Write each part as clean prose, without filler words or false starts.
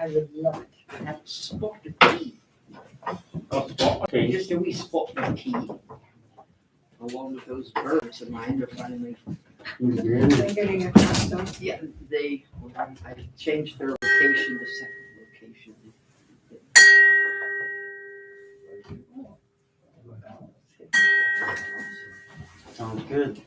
I would love it. Have a spot of tea. Oh, okay. Just a wee spot of tea. Along with those birds of mine, they're finally. They're getting accustomed. Yeah, I changed their location to second location. Sounds good.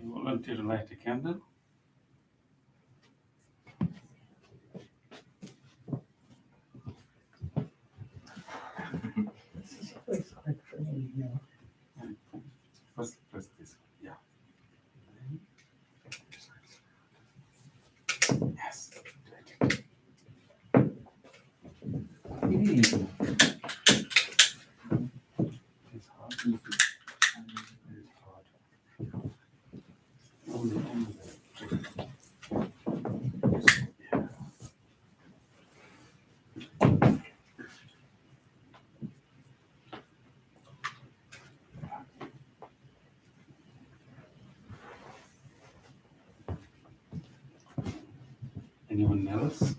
Volunteer to light a candle. This is always hard for me, you know. First press this. Yeah. Yes. Easy. It's hard. Easy. It's hard. Only. Yeah. Anyone else?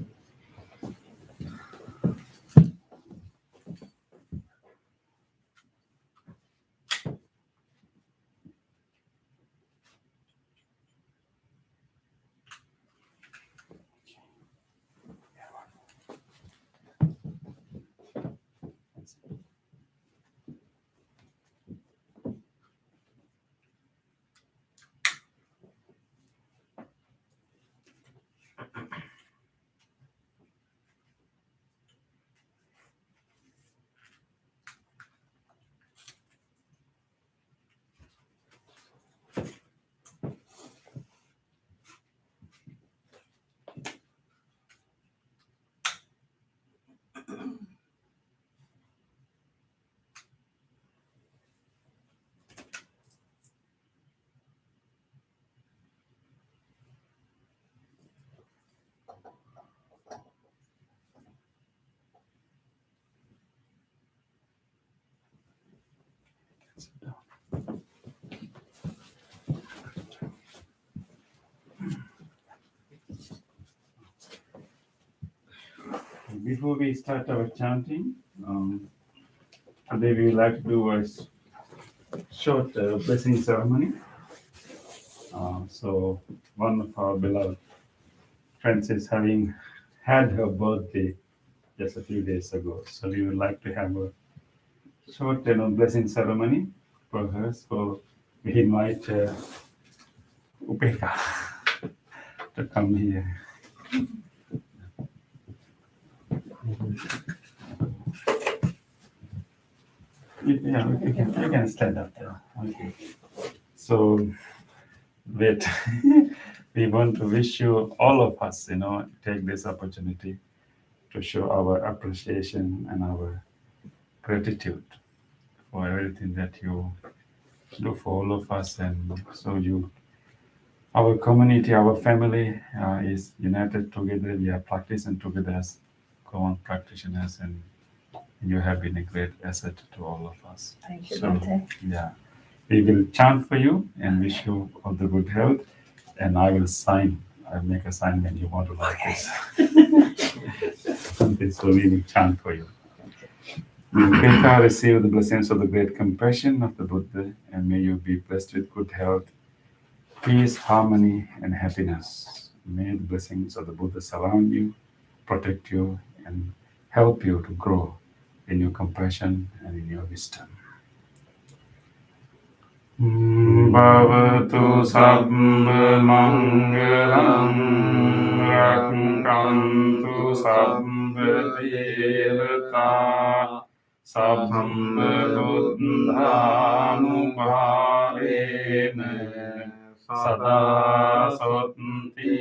Sit down. Before we start our chanting, today we would like to do a short blessing ceremony. So one of our beloved friends is having had her birthday just a few days ago. So we would like to have a short, blessing ceremony for her. So we invite Upeka to come here. Yeah, you can stand up there. Okay. So, wait. We want to wish you, all of us, take this opportunity to show our appreciation and our gratitude for everything that you do for all of us. And so our community, our family is united together. We are practicing together as common practitioners, and you have been a great asset to all of us. Thank you, So, Bhante. yeah, we will chant for you and wish you all the good health. And I will sign. I'll make a sign when you want to like this. Okay, so we will chant for you. Krita, receive the blessings of the great compassion of the Buddha, and may you be blessed with good health, peace, harmony, and happiness. May the blessings of the Buddha surround you, protect you, and help you to grow in your compassion and in your wisdom. Bhavatu sabbha mangalam rakantu sabbha devata sabbha buddhanubhavena sada sottanti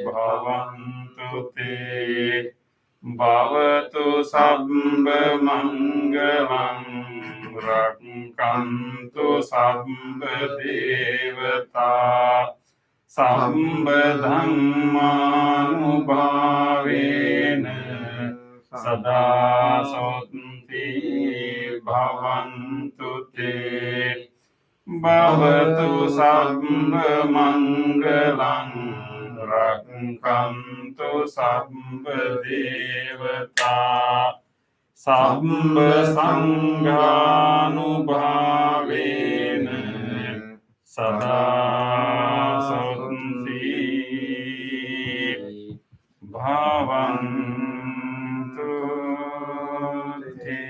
bhavantu te Bhavatu sabbha mangalam rakantu sabbha devata sabbha dhammanubhavena sada sottanti bhavantu te Bhavatu sabbha mangalam rakantu sabbha devata sabbha sanghanubhavena sada sottanti bhavantu te.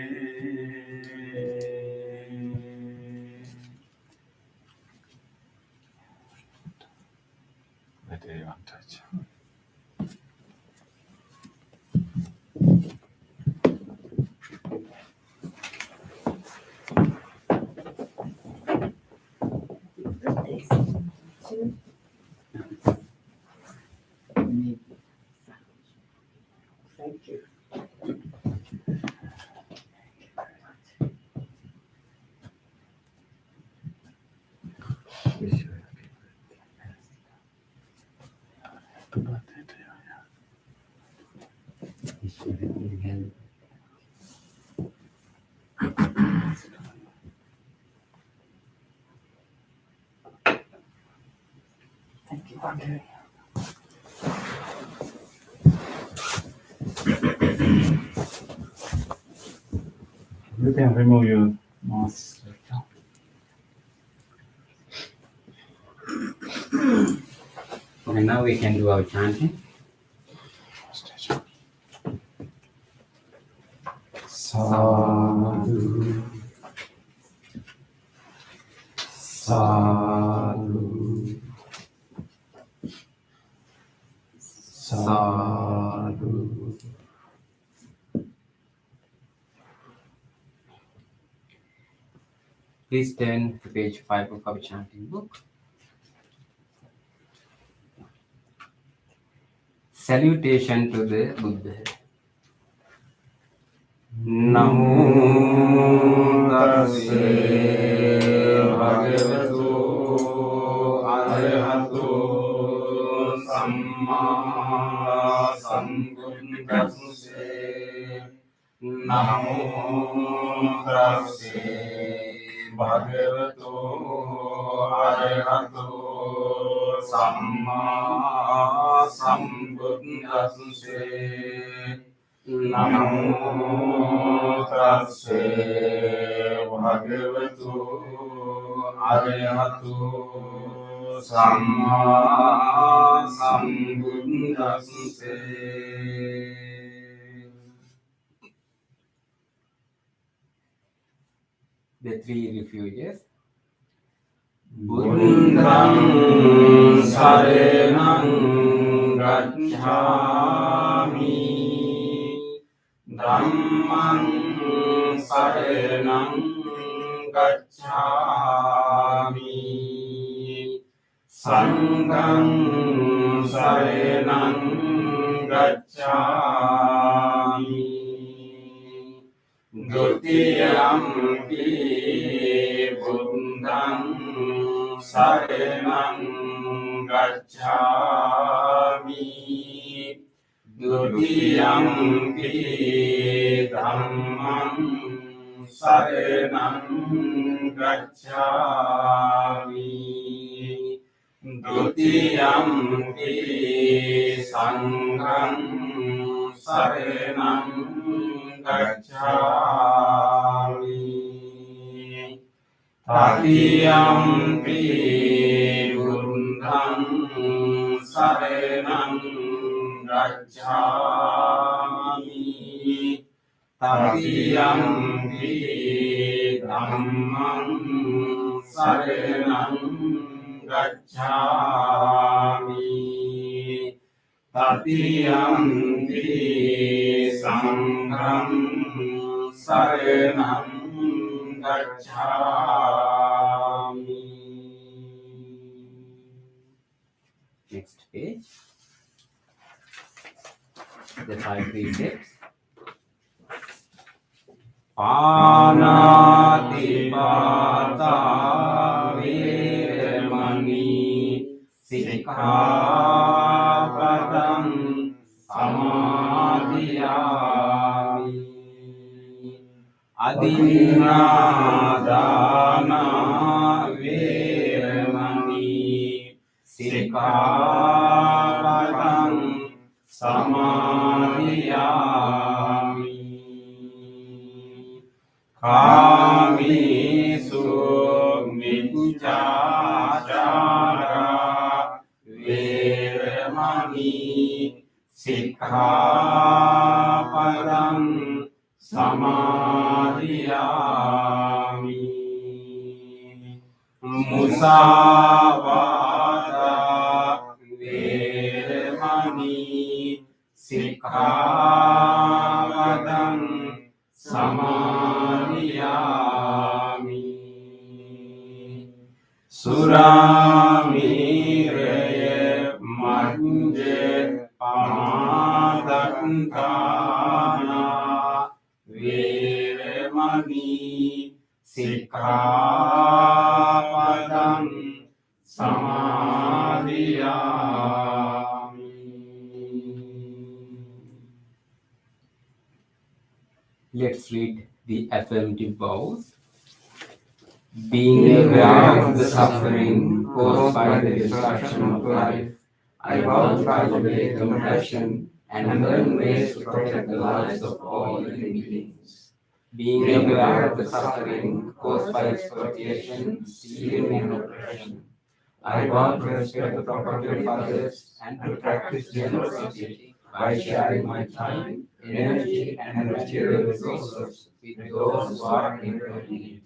Let everyone touch. Thank you. Wish you a happy birthday to you. Wish you good health. Thank you, Bhante. You can remove your mask. Okay, now we can do our chanting. Sadhu, sadhu, sadhu. Please turn to page 5 of our chanting book. Salutation to the Buddha. Namo tassa bhagavato arahato samma sambuddhassa. Namo tassa bhagavato arahato samma sambuddhassa. Namo tassa bhagavato arahato samma sambuddhassa. The three refuges. Buddham saranam gacchami, Dhammam saranam gacchami, Sangham saranam gacchami, Dutiyampi Buddhang saranang gacchami Dutiyampi dhammang saranang gacchami Dutiyampi sanghang saranang gacchami Tatiyampi buddhang saranang gacchami Tatiyampi dhammang saranang gacchami Tatiyampi sanghang saranang gacchami. Next page. The 5 precepts. Panatipata virmani sikkhapadam samadhiyami adinādāna virmani sikkhapadam samadhiyami Kāmisu micchācārā virmani sikkhapadam samadhiyami musāvādā virmani sikkhapadam samadhiyami Suramīraya majje pamādakkhāna virmani sikkhapadam samadhiyami Let's read the affirmative vows. Being aware of the suffering caused by the destruction of life, I vow to cultivate compassion and learn ways to protect the lives of all living beings. Being aware of the suffering caused by exploitation, stealing, and oppression, I vow to respect the property of others and to practice generosity by sharing my time, energy, and material resources with those who are in great need.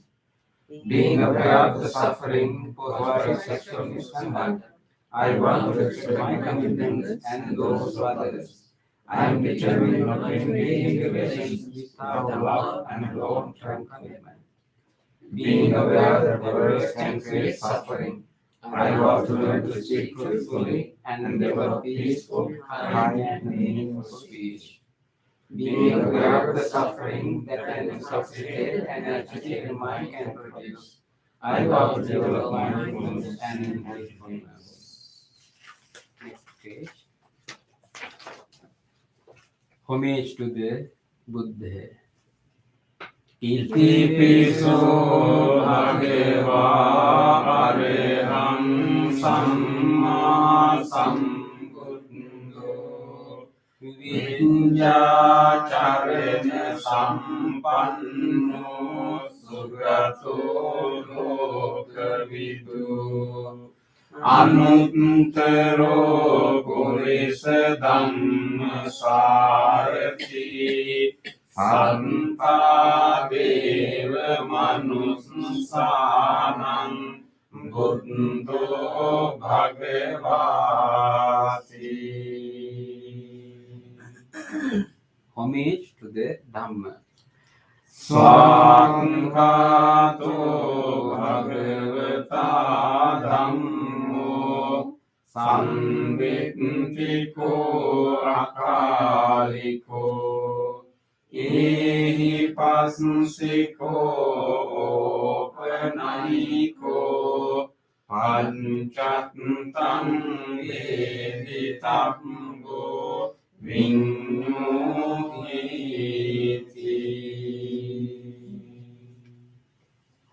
Being aware of the suffering caused by sexual misconduct, I vow to respect my commitments and those of others. I am determined not to engage in relations without love and long-term commitment. Being aware that words can create suffering, I vow to learn to speak truthfully and develop peaceful, kind, and meaningful speech. Being aware of the suffering that an intoxicated and agitated mind can produce, I vow to develop mindfulness and mindfulness. Next page. Homage to the Buddha. Itipiso bhagavā araham samma sambuddho viññācarana sampanno sugato lokavidu anuttaro purisa dhamma sārati Santa Deva Manusānaṁ Buddho Bhagavāti. Homage to the Dhamma. Swāṅkāto Bhagavata Dhammo Samvittiko Akaliko Ehi pasnsiko panai นิโก ปัญจัตตัง เวทิตัพโบ วิญโยหิติ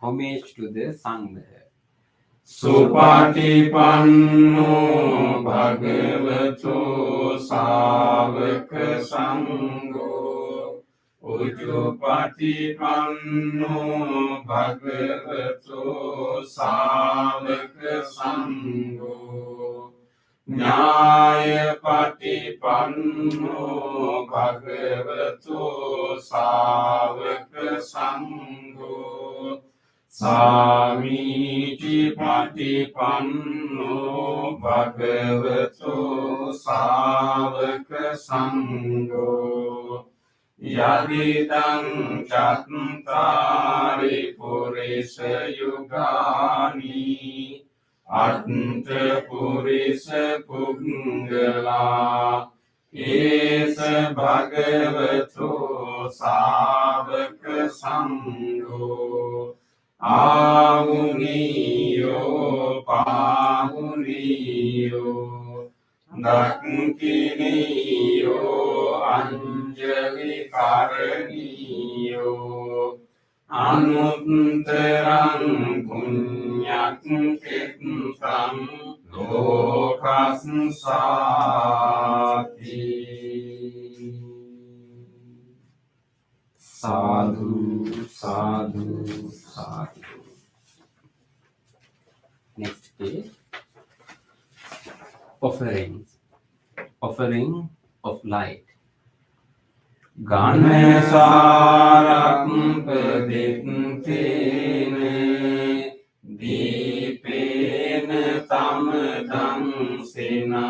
Homage to the Sangha. Supatipanno bhagavato savaka sangho. Ujupatipanno bhagavato savaka sangho. Nyayapatipanno bhagavato savaka sangho. Samiti patipanno bhagavato savaka sangho. Yadidang chattari purisa yugani atta purisa punggala esa bhagavato savaka sangho. Ahuniyo pahuniyo Dakkiniyo anjali karaniyo Anutterang punyakittam lokassati. Sadhu, sadhu, sadhu. Next page. Offerings. Offering of light. Ganesarak padittene Deepena tamadang sena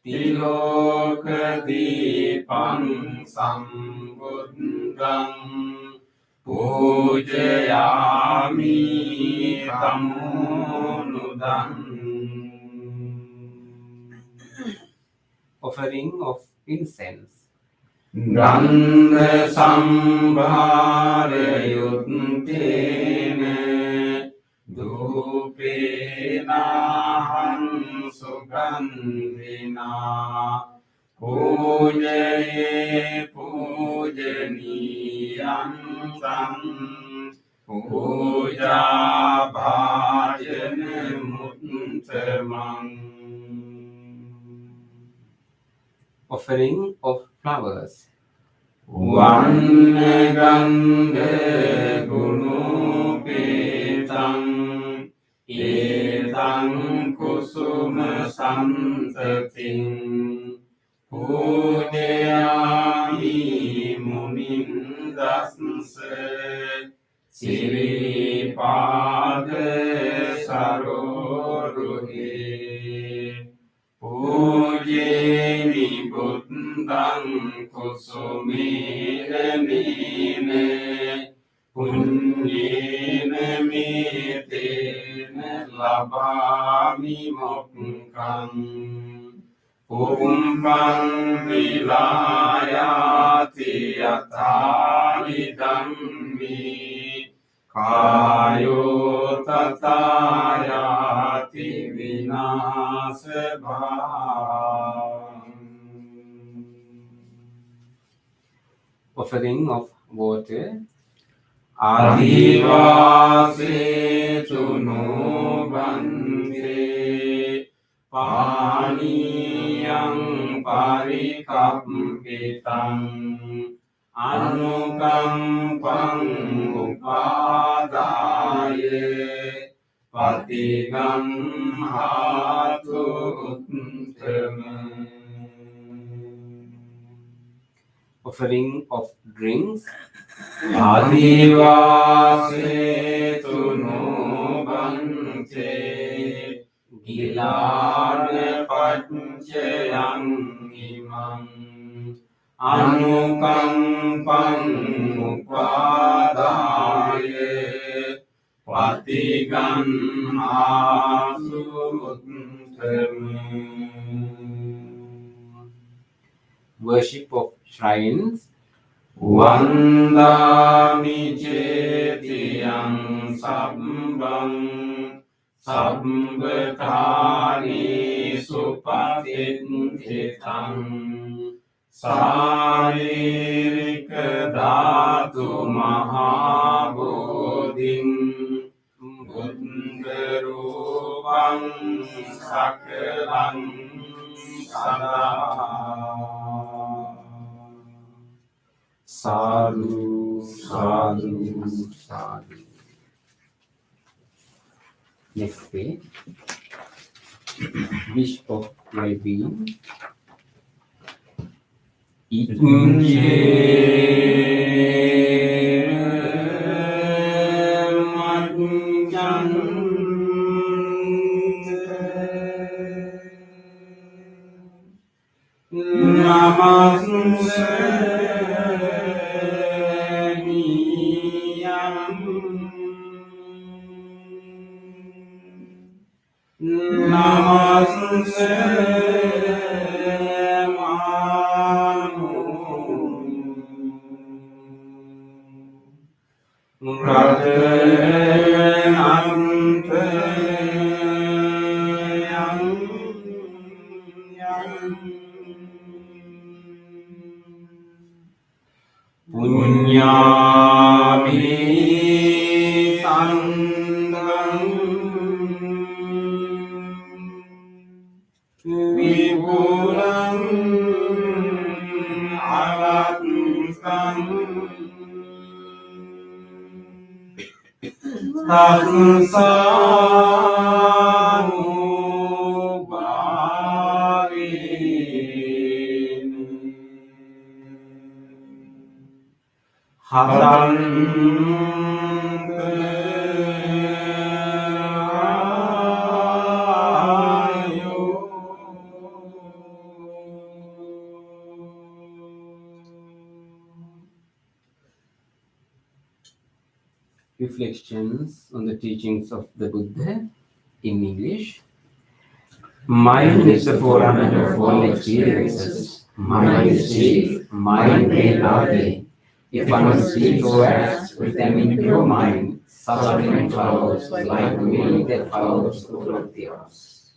Tiloka deepang sambuddhang Pujayami tamonudang. Offering of incense. Gandha sambhara yuttene Dupenaham sugandhina Pujaye pujaniyam tam Puja bhajana muttamam. Offering of flowers. Vannagandha gunupetang Etang kusuma santating Pujayami munindasya Siripada saroruhe Pujeni buddhang kusumena nene Punyena metena labami mokkang Pumpang vilayati yatani dhammi Kayo tatayati vinasabhang. Offering of water. Adivase no bante Paniyang parikampitang Anukampang upadaye Patigam hatu uttama. Offering of drinks. Adivase no bante Gilana panchayang imam Anukampang upadaye Patigam hatu uttama. Worship of shrines. Vandami cetiyang sabbang sabbakani supatitthitang saririka dhatu mahabodhing buddha rupang sakalang sada. Sadhu, sadhu, sadhu. Next page. Wish of well-being. Namaste Punyami sandang Vipulam alattam Tasanubarin Reflections on the teachings of the Buddha in English. Mind is the forerunner of all experiences. Mind is chief. Mind made ugly. If one speaks or acts with an impure mind, suffering follows like the wind that follows the flow of the earth.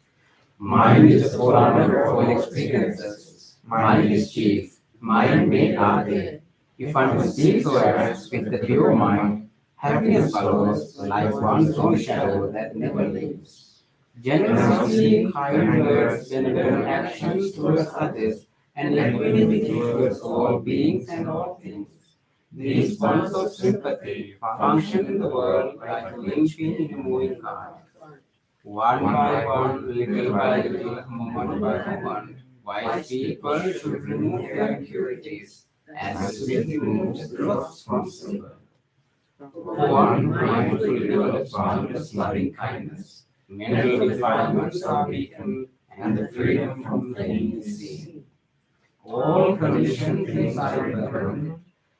Mind is the forerunner of all experiences. Mind is chief. Mind made ugly. If one speaks or acts with the pure mind, happiness follows like one's own shadow that never leaves. Generosity, kind words, benevolent actions towards others, and equanimity towards all beings and all things. These bonds of sympathy function in the world like a linchpin in a moving cart. One by one, little by little, moment by moment, wise people should remove their impurities as sweet removes dross from silver. One mindfully develops boundless loving kindness. Mental defilements are weakened, and the freedom from pain is seen. All conditioned things are impermanent.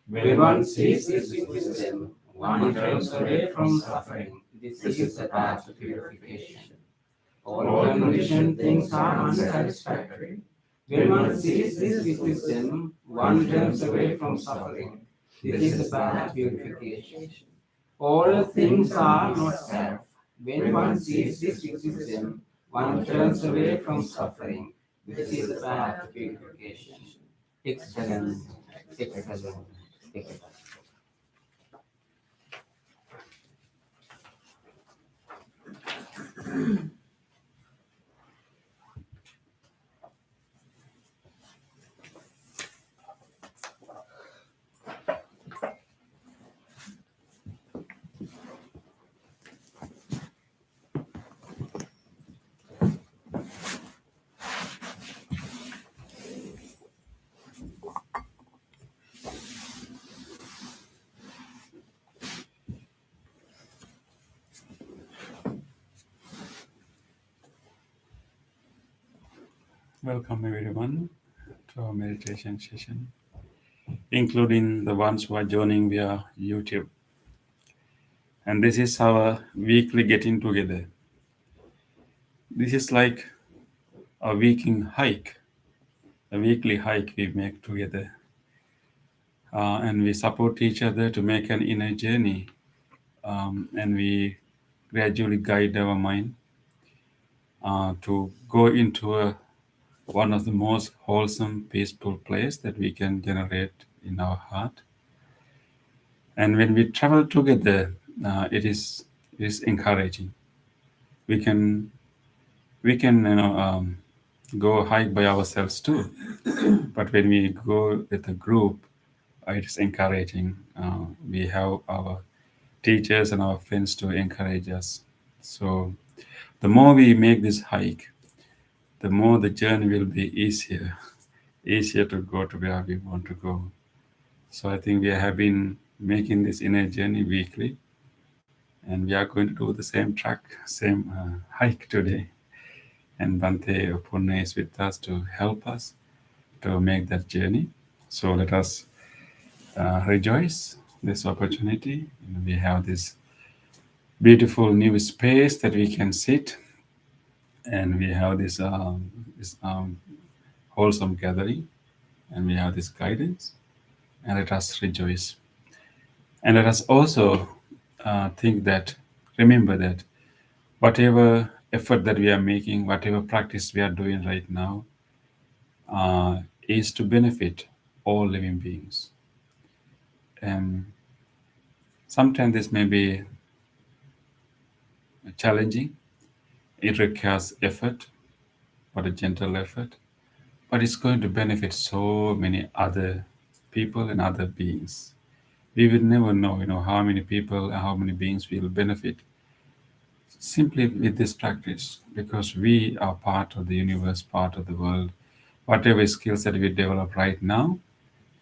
When one sees this wisdom, one turns away from suffering. This is the path to purification. All conditioned things are unsatisfactory. When one sees this wisdom, one turns away from suffering. This is the path to purification. All things are not self. When one sees this wisdom, one turns away from suffering. This is the path to purification. Excellent, excellent, excellent. Welcome everyone to our meditation session, including the ones who are joining via YouTube. And this is our weekly getting together. This is like a weekly hike we make together. and we support each other to make an inner journey, and we gradually guide our mind to go into one of the most wholesome, peaceful place that we can generate in our heart. And when we travel together, it is encouraging. We can go hike by ourselves too, but when we go with a group, it is encouraging. We have our teachers and our friends to encourage us. So the more we make this hike, the more the journey will be easier to go to where we want to go. So I think we have been making this inner journey weekly, and we are going to do the same track, same hike today. And Bante Purna is with us to help us to make that journey. So let us rejoice this opportunity. We have this beautiful new space that we can sit, and we have this wholesome gathering, and we have this guidance, and let us rejoice. And let us also remember that whatever effort that we are making, whatever practice we are doing right now, is to benefit all living beings. And sometimes this may be challenging. It requires effort, but a gentle effort. But it's going to benefit so many other people and other beings. We will never know, how many people and how many beings will benefit simply with this practice, because we are part of the universe, part of the world. Whatever skills that we develop right now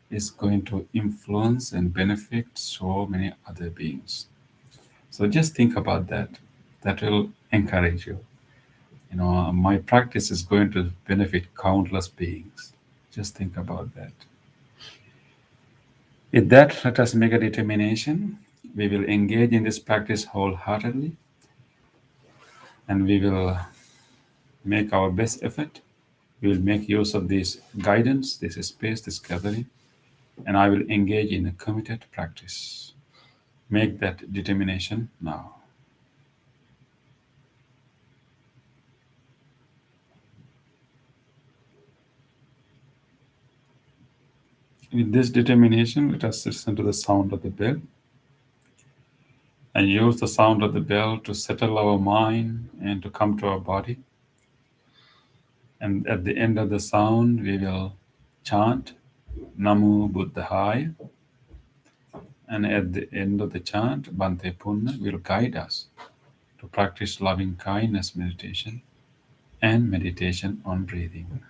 is going to influence and benefit so many other beings. So just think about that. That will encourage you. My practice is going to benefit countless beings. Just think about that. With that, let us make a determination. We will engage in this practice wholeheartedly, and we will make our best effort. We will make use of this guidance, this space, this gathering, and I will engage in a committed practice. Make that determination now. With this determination, let us listen to the sound of the bell and use the sound of the bell to settle our mind and to come to our body. And at the end of the sound, we will chant Namo Buddhaya. And at the end of the chant, Bhante Punna will guide us to practice loving kindness meditation and meditation on breathing.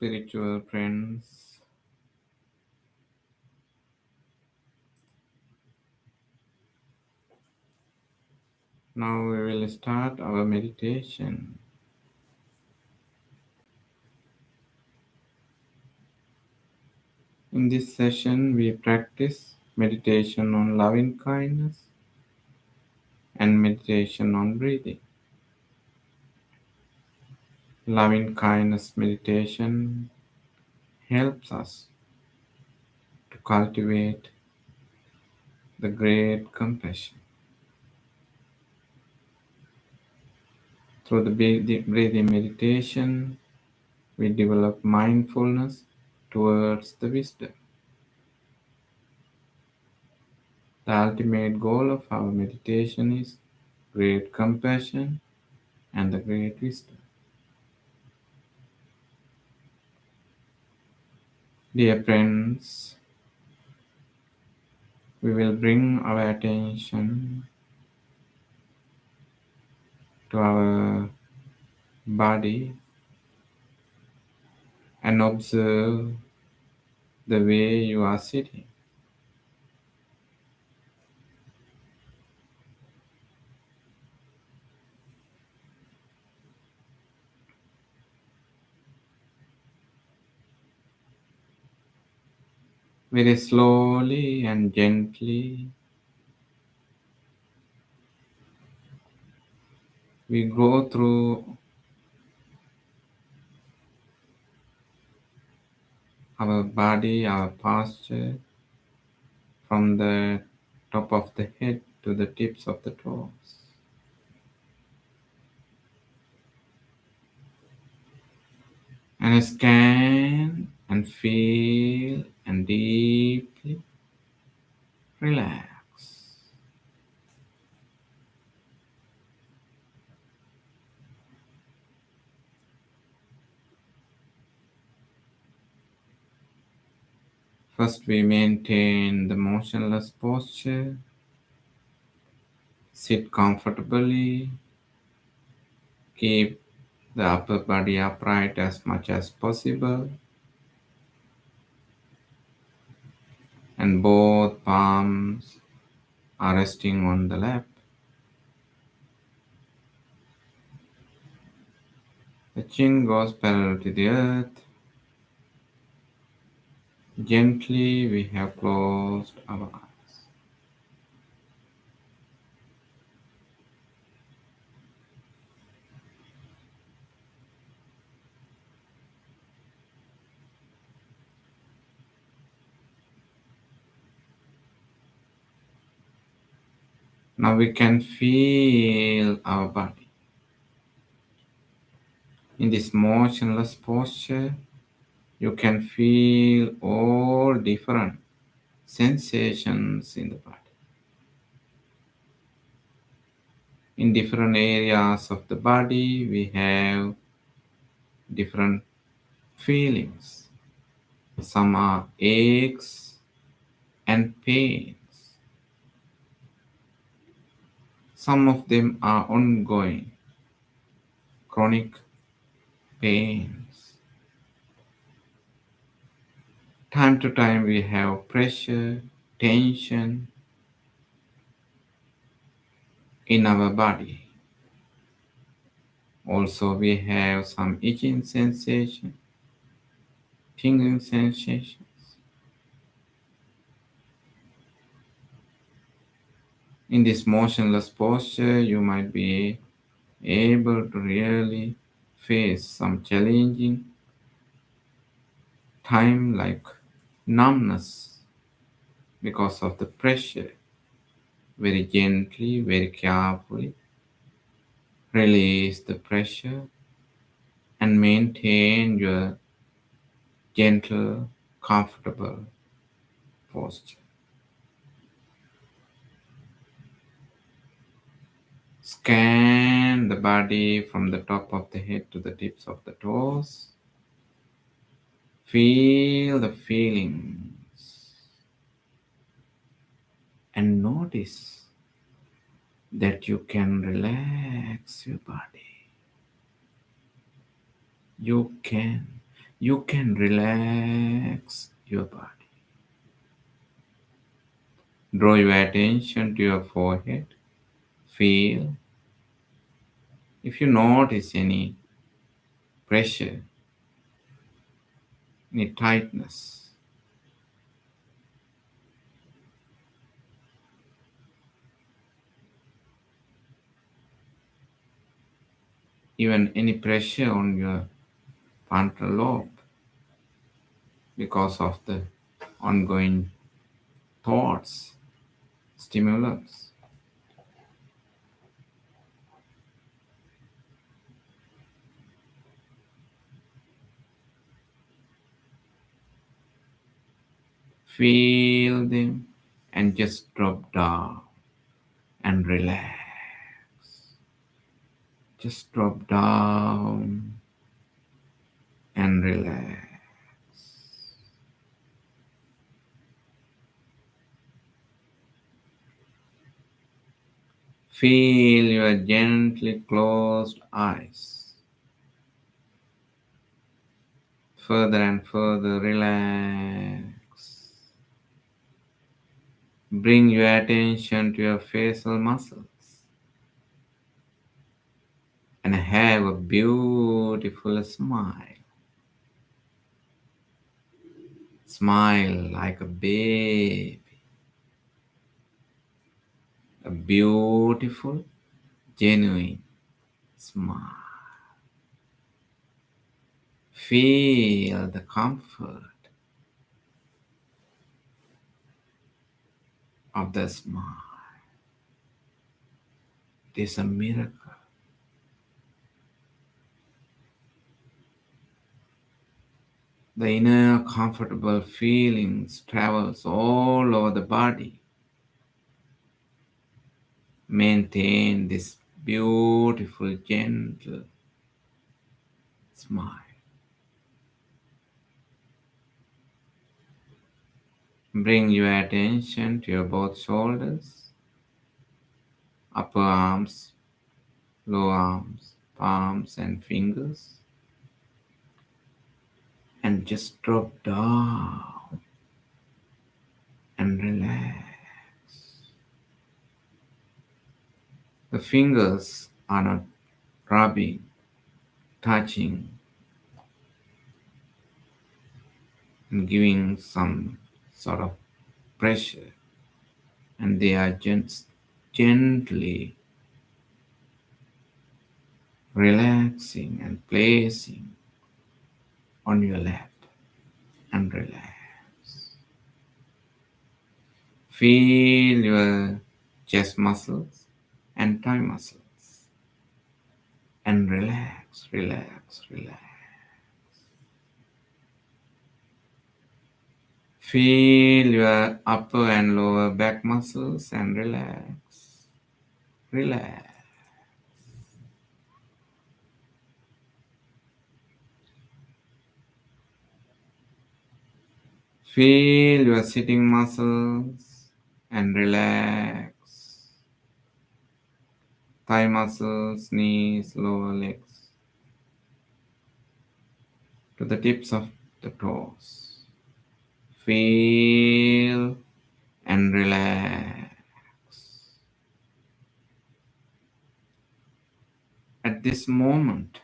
Spiritual friends, now we will start our meditation. In this session, we practice meditation on loving kindness and meditation on breathing. Loving kindness meditation helps us to cultivate the great compassion. Through the breathing meditation, we develop mindfulness towards the wisdom. The ultimate goal of our meditation is great compassion and the great wisdom. Dear friends, we will bring our attention to our body and observe the way you are sitting. Very slowly and gently, we go through our body, our posture, from the top of the head to the tips of the toes. And scan and feel and deeply relax. First, we maintain the motionless posture. Sit comfortably. Keep the upper body upright as much as possible. And both palms are resting on the lap. The chin goes parallel to the earth. Gently, we have closed our eyes. Now we can feel our body. In this motionless posture, you can feel all different sensations in the body. In different areas of the body, we have different feelings. Some are aches and pains. Some of them are ongoing, chronic pains. Time to time, we have pressure, tension in our body. Also, we have some itching sensation, tingling sensations. In this motionless posture, you might be able to really face some challenging time like numbness because of the pressure. Very gently, very carefully release the pressure and maintain your gentle, comfortable posture. Scan the body from the top of the head to the tips of the toes. Feel the feelings and notice that you can relax your body. You can relax your body. Draw your attention to your forehead. Feel if you notice any pressure, any tightness. Even any pressure on your frontal lobe because of the ongoing thoughts, stimulants. Feel them and just drop down and relax. Just drop down and relax. Feel your gently closed eyes. Further and further relax. Bring your attention to your facial muscles and have a beautiful smile. Smile like a baby. A beautiful, genuine smile. Feel the comfort of the smile. It is a miracle. The inner comfortable feelings travels all over the body. Maintain this beautiful, gentle smile. Bring your attention to your both shoulders, upper arms, lower arms, palms and fingers, and just drop down and relax. The fingers are not rubbing, touching, and giving some sort of pressure, and they are just gently relaxing and placing on your lap and relax. Feel your chest muscles and thigh muscles. And relax, relax, relax. Feel your upper and lower back muscles and relax, relax. Feel your sitting muscles and relax. Thigh muscles, knees, lower legs to the tips of the toes. Feel and relax. At this moment,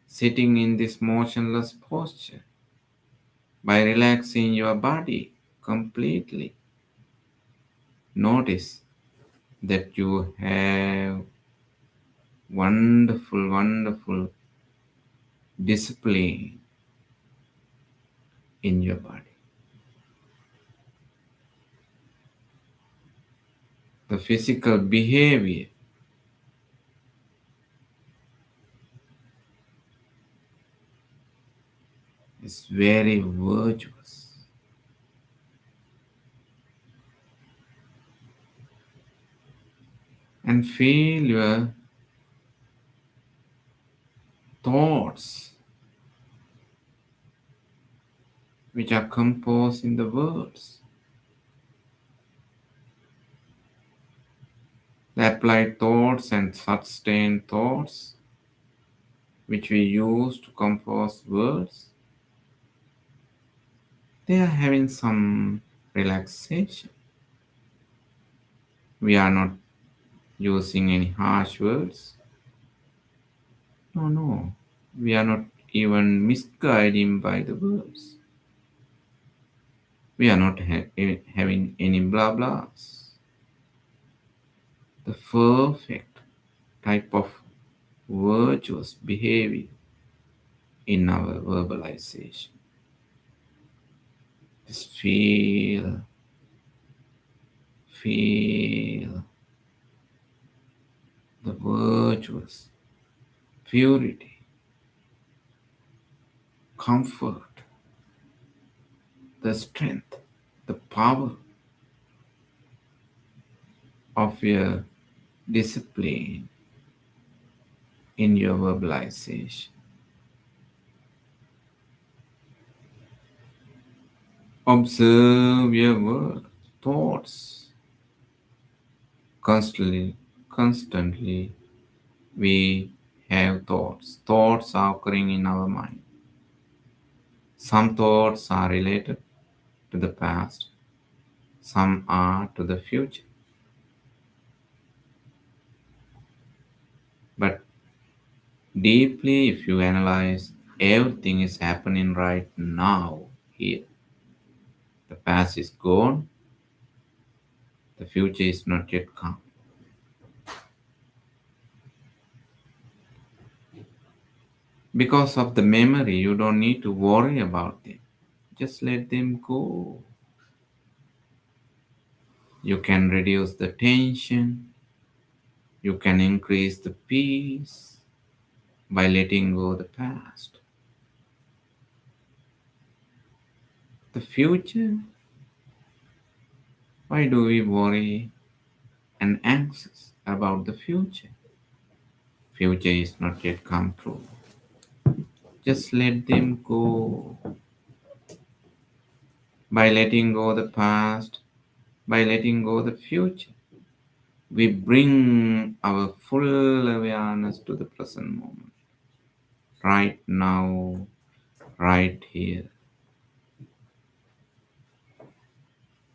sitting in this motionless posture, by relaxing your body completely, notice that you have wonderful, wonderful discipline in your body. The physical behavior is very virtuous. And feel your thoughts, which are composed in the words. The applied thoughts and sustained thoughts, which we use to compose words, they are having some relaxation. We are not using any harsh words. No, no. We are not even misguiding by the words. We are not having any blah blahs. The perfect type of virtuous behavior in our verbalization. Just feel the virtuous purity, comfort, the strength, the power of your discipline in your verbalization. Observe your thoughts. Constantly, we have thoughts. Thoughts are occurring in our mind. Some thoughts are related to the past, some are to the future. But deeply, if you analyze, everything is happening right now, here. The past is gone, the future is not yet come. Because of the memory, you don't need to worry about them. Just let them go. You can reduce the tension, you can increase the peace by letting go the past. The future, why do we worry and anxious about the future? Future is not yet come true. Just let them go. By letting go the past, by letting go the future, we bring our full awareness to the present moment. Right now, right here.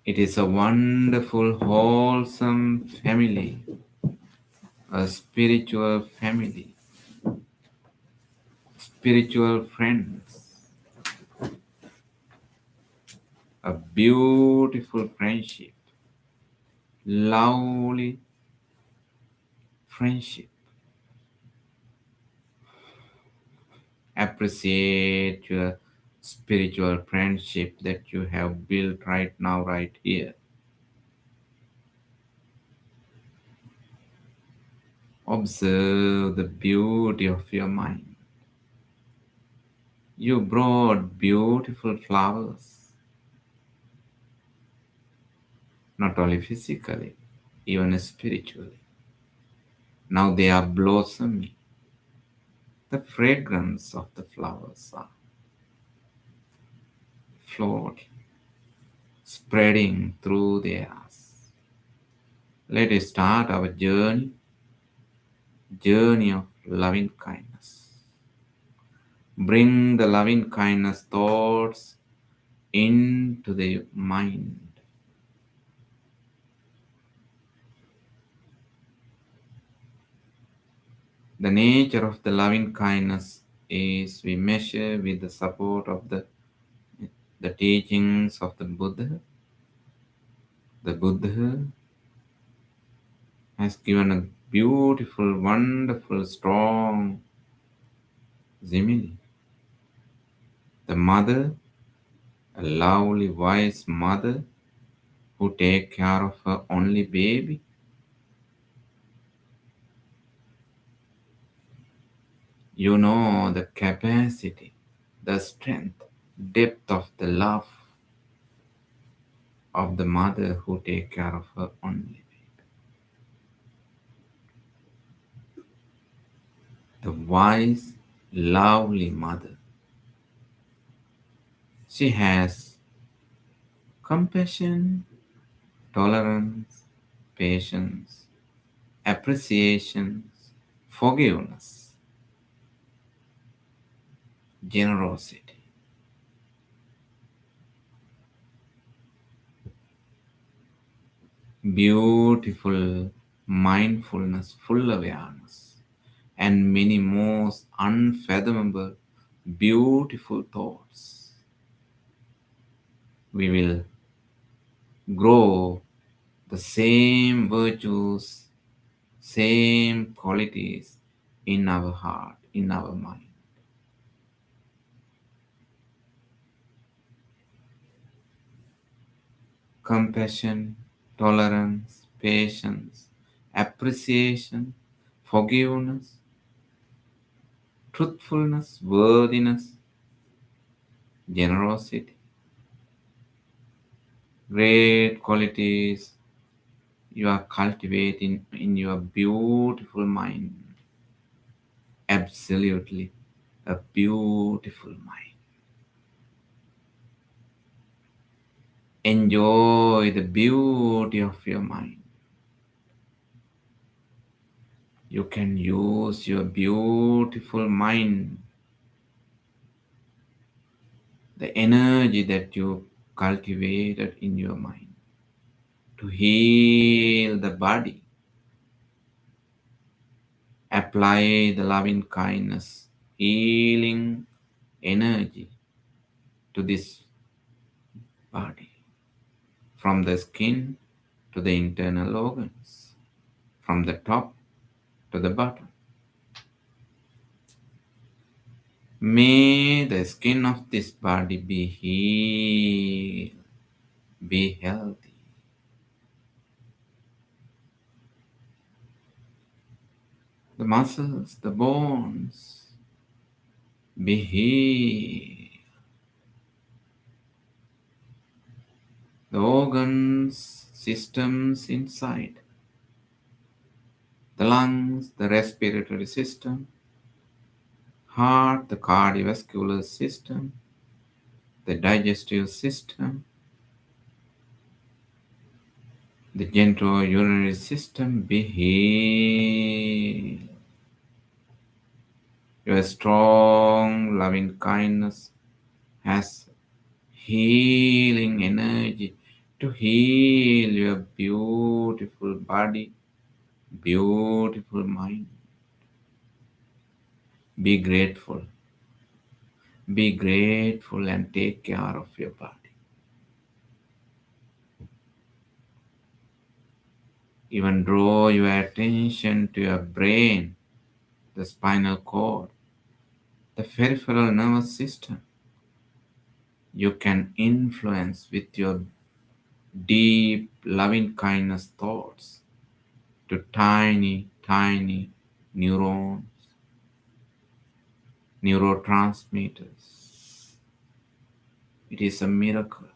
It is a wonderful, wholesome family, a spiritual family, spiritual friends, a beautiful friendship, lovely friendship. Appreciate your spiritual friendship that you have built right now, right here. Observe the beauty of your mind. You brought beautiful flowers, not only physically, even spiritually. Now they are blossoming. The fragrance of the flowers are floating, spreading through the air. Let us start our journey of loving kindness. Bring the loving kindness thoughts into the mind. The nature of the loving kindness is we measure with the support of the teachings of the Buddha. The Buddha has given a beautiful, wonderful, strong simile. The mother, a lovely, wise mother who takes care of her only baby. You know the capacity, the strength, depth of the love of the mother who takes care of her only baby. The wise, lovely mother. She has compassion, tolerance, patience, appreciation, forgiveness, generosity. Beautiful mindfulness, full awareness, and many most unfathomable, beautiful thoughts. We will grow the same virtues, same qualities in our heart, in our mind. Compassion, tolerance, patience, appreciation, forgiveness, truthfulness, worthiness, generosity, great qualities you are cultivating in your beautiful mind. Absolutely a beautiful mind. Enjoy the beauty of your mind. You can use your beautiful mind, the energy that you cultivated in your mind, to heal the body. Apply the loving kindness, healing energy to this body, from the skin to the internal organs, from the top to the bottom. May the skin of this body be healed, be healthy. The muscles, the bones, be healed. The organs, systems inside, the lungs, the respiratory system, heart, the cardiovascular system, the digestive system, the genitourinary system be healed. Your strong loving kindness has healing energy to heal your beautiful body, beautiful mind. Be grateful. Be grateful and take care of your body. Even draw your attention to your brain, the spinal cord, the peripheral nervous system. You can influence with your deep loving kindness thoughts to tiny, tiny neurons, neurotransmitters. It is a miracle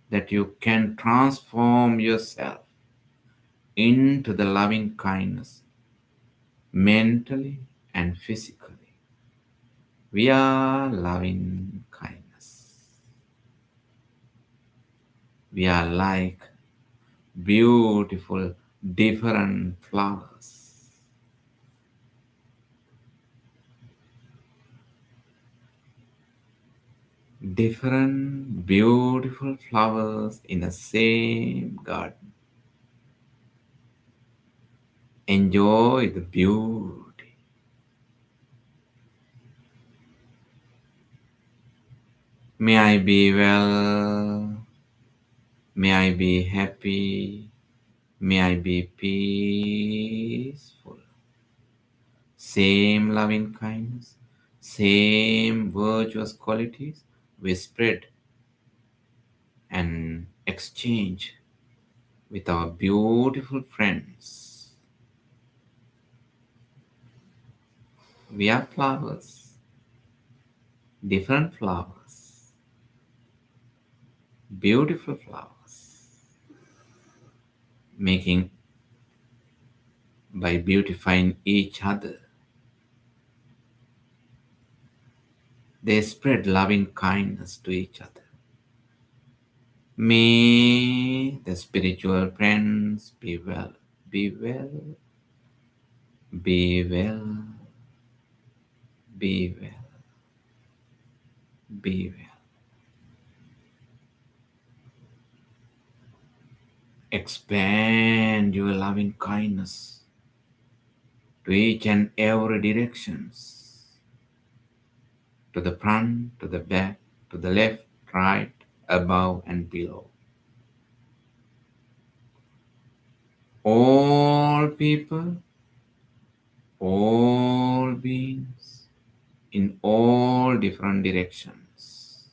that you can transform yourself into the loving kindness mentally and physically. We are loving kindness. We are like beautiful different flowers. Different beautiful flowers in the same garden. Enjoy the beauty. May I be well. May I be happy. May I be peaceful. Same loving kindness, same virtuous qualities we spread and exchange with our beautiful friends. We are flowers, different flowers, beautiful flowers, making by beautifying each other. They spread loving kindness to each other. May the spiritual friends be well, be well, be well, be well, be well. Expand your loving kindness to each and every directions, to the front, to the back, to the left, right, above and below. All people, all beings, in all different directions,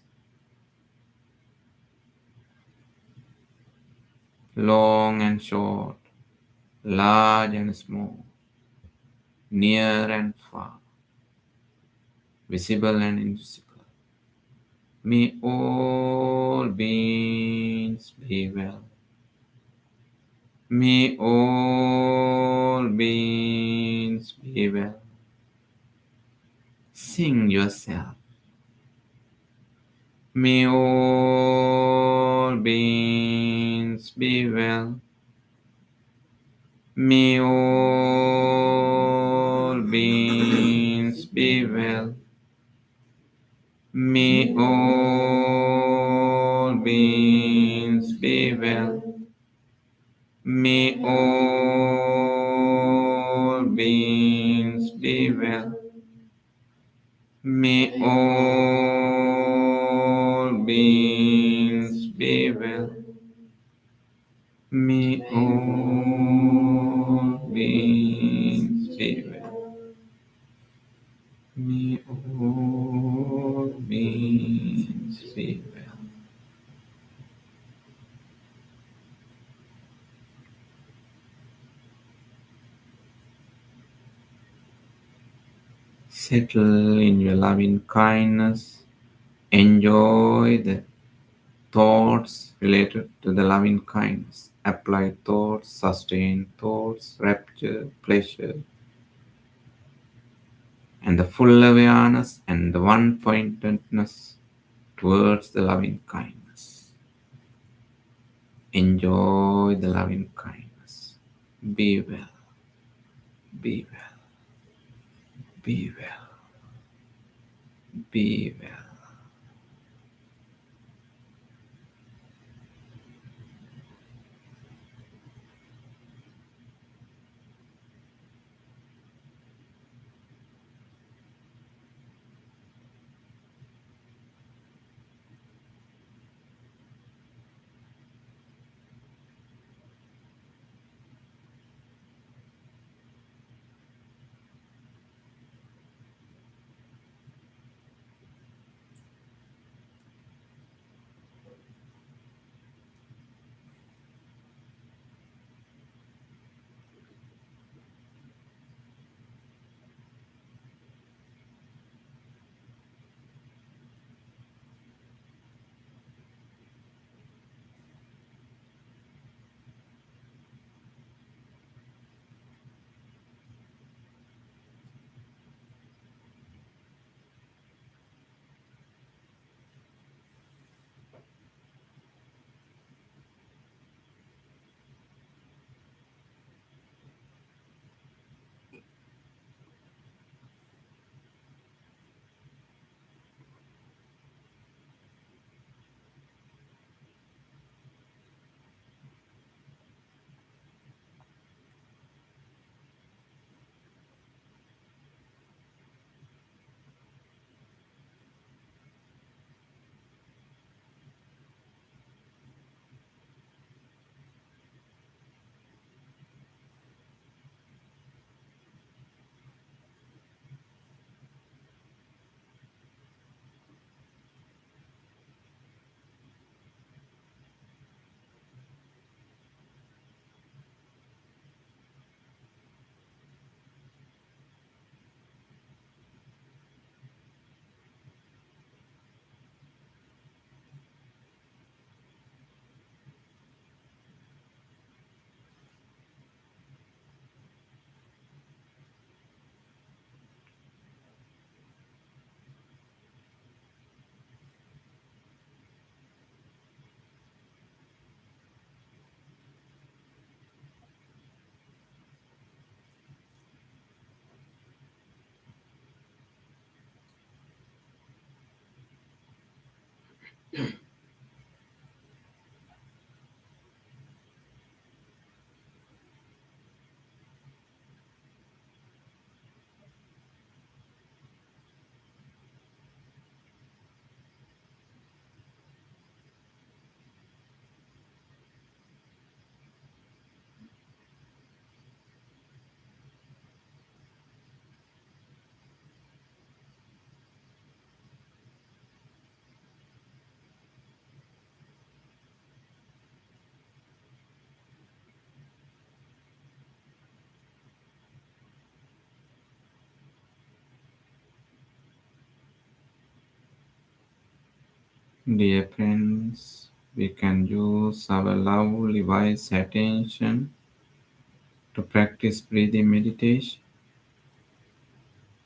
long and short, large and small, near and far, visible and invisible. May all beings be well. May all beings be well. Sing yourself. May all beings be well. May all beings be well. May all beings be well. May all beings be well. May all beings be well. May all beings be well. May all beings be well. Settle in your loving kindness. Enjoy the thoughts related to the loving kindness. Apply thoughts, sustain thoughts, rapture, pleasure, and the full awareness and the one pointedness towards the loving kindness. Enjoy the loving kindness. Be well. Be well. Be well. Be well. Dear friends, we can use our lovely wise attention to practice breathing meditation.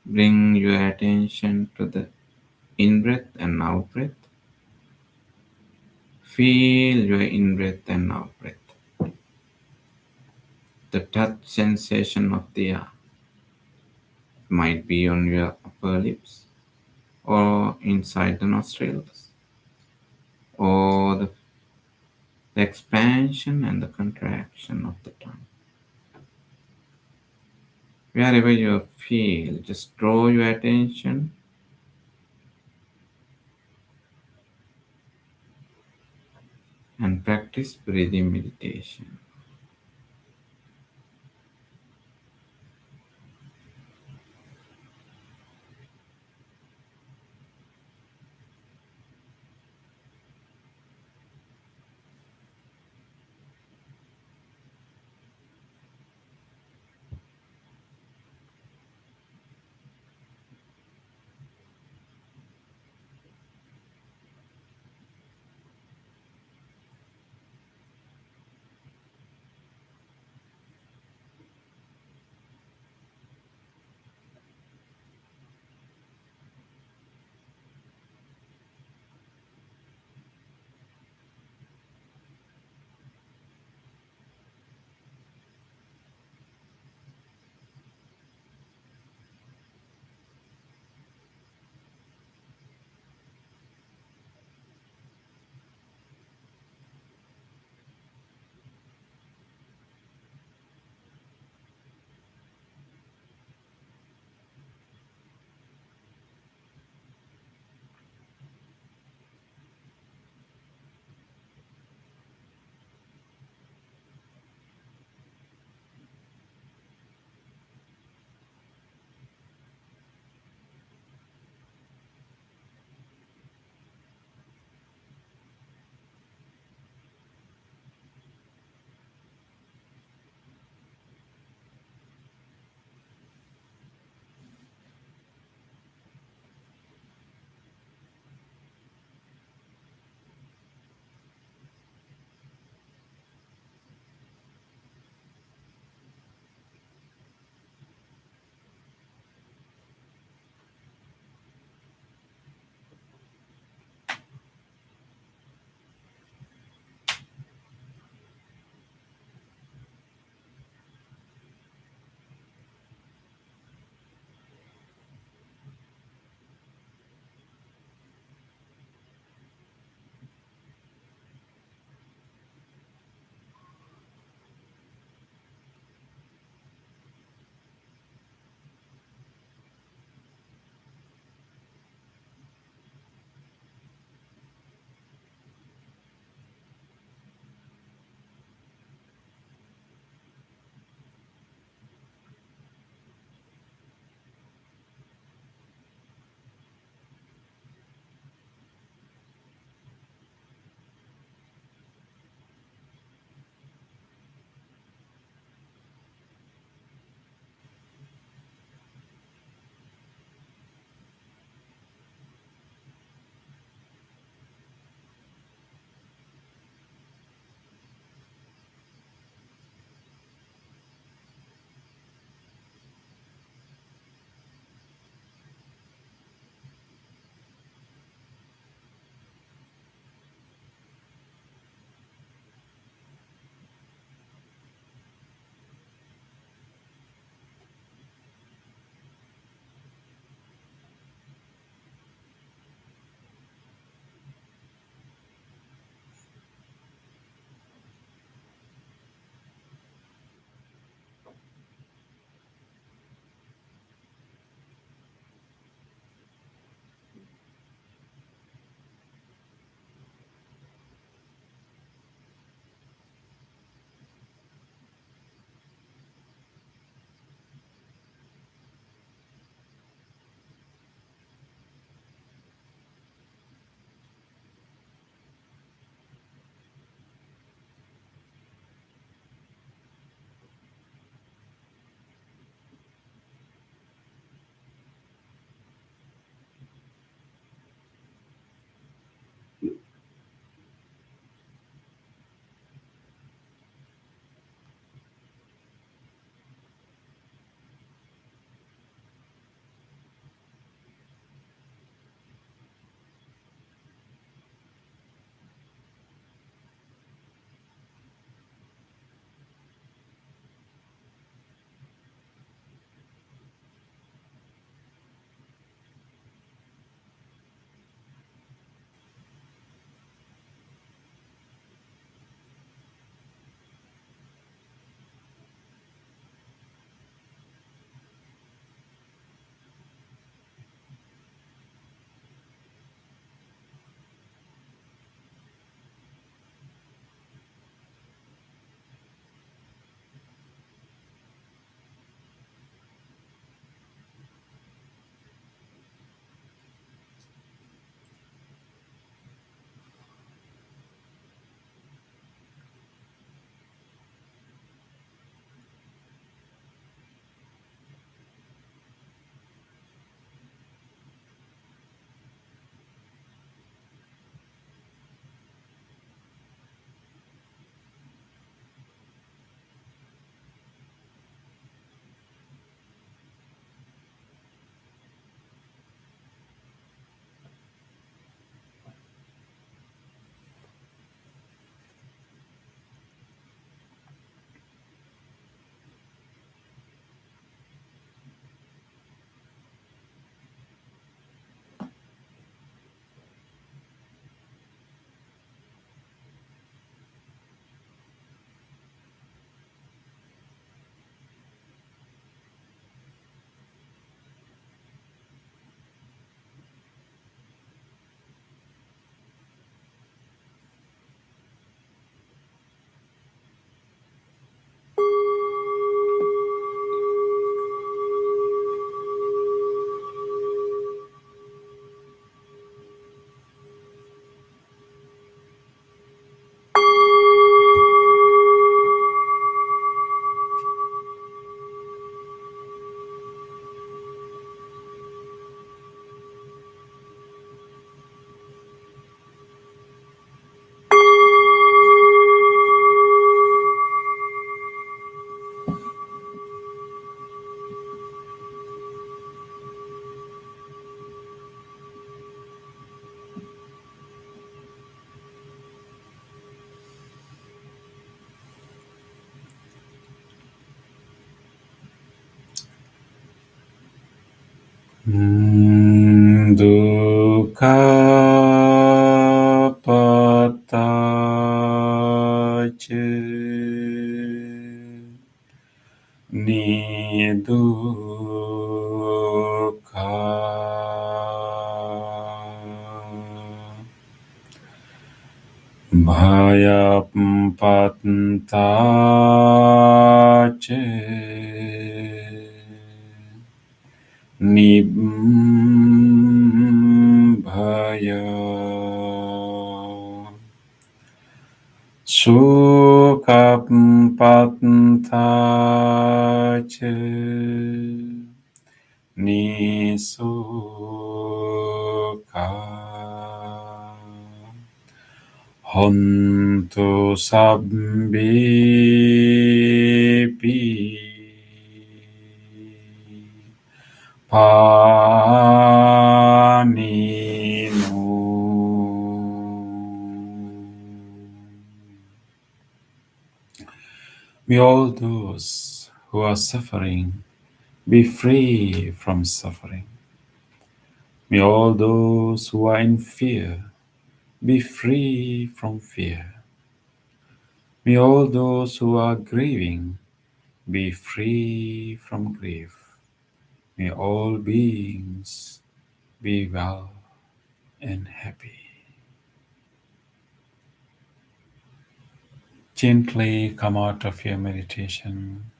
Bring your attention to the in breath and out breath. Feel your in breath and out breath. The touch sensation of the air might be on your upper lips or inside the nostrils, or the expansion and the contraction of the tongue. Wherever you feel, just draw your attention and practice breathing meditation. Dukkha patace nidukkha bhayapattace nibbaya sukapattace nisukha hontu sabbipi paninu. May all those who are suffering be free from suffering. May all those who are in fear be free from fear. May all those who are grieving be free from grief. May all beings be well and happy. Gently come out of your meditation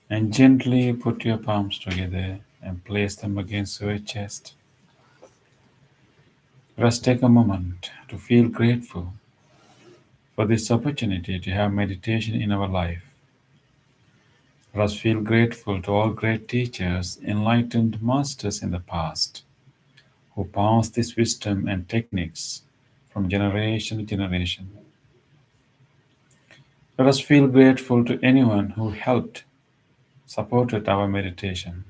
and gently put your palms together and place them against your chest. Let us take a moment to feel grateful for this opportunity to have meditation in our life. Let us feel grateful to all great teachers, enlightened masters in the past, who passed this wisdom and techniques from generation to generation. Let us feel grateful to anyone who helped, supported our meditation.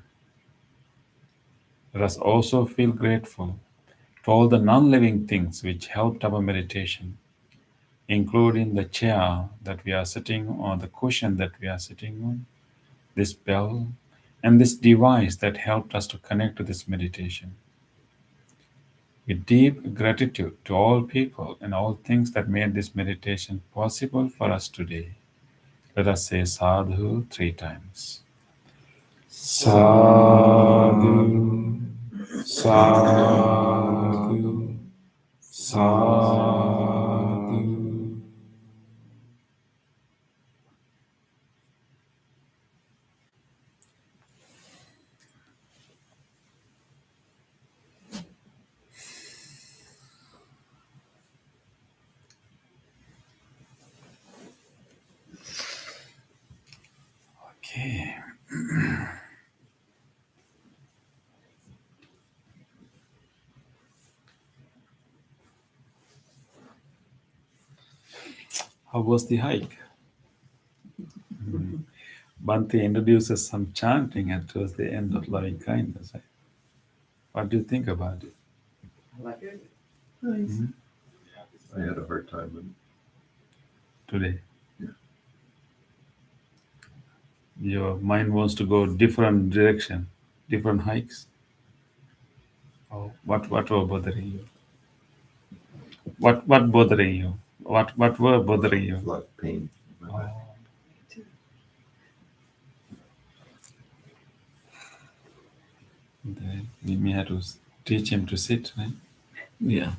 Let us also feel grateful to all the non-living things which helped our meditation, including the chair that we are sitting on, the cushion that we are sitting on, this bell, and this device that helped us to connect to this meditation. With deep gratitude to all people and all things that made this meditation possible for us today, let us say sadhu 3 times. Sadhu, sadhu, sadhu. Okay. How was the hike? Bhante introduces some chanting at towards the end of loving kindness. Right? What do you think about it I like it. Nice. I had a hard time with today? Yeah. Your mind wants to go different direction, different hikes. Oh, what were bothering you? What bothering you? What were bothering a you? lot of pain in my back. Then we may have to teach him to sit, right? Yeah.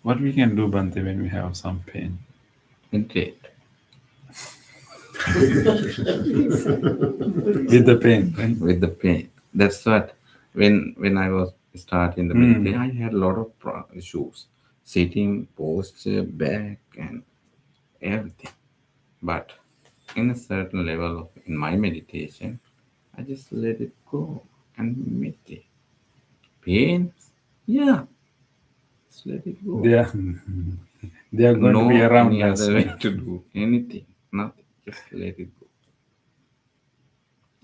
What we can do, Bhante, when we have some pain? Integrate. With the pain, right? With the pain. That's what when I was starting the meditation, I had a lot of issues, sitting, posture, back, and everything. But in a certain level of in my meditation, I just let it go and meditate. Pain, yeah, just let it go. They are, they are going to be No around any us. other way to do anything. Nothing. Just let it go.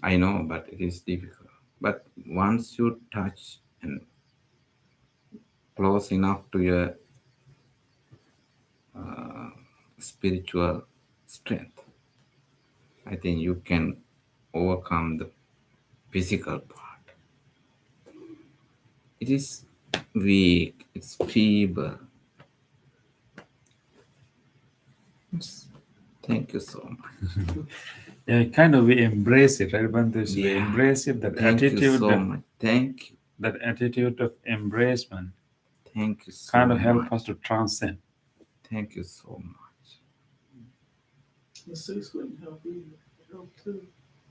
I know, but it is difficult. But once you touch and close enough to your spiritual strength, I think you can overcome the physical part. It is weak, it's feeble. Thank you so much. Yeah, kind of we embrace it, right, Bantush? We Yeah. embrace it, that Thank you attitude, so much. Thank you. that attitude of embracement Thank you so kind of much. help us to transcend. Thank you so much. Masseuse wouldn't help either. Help too.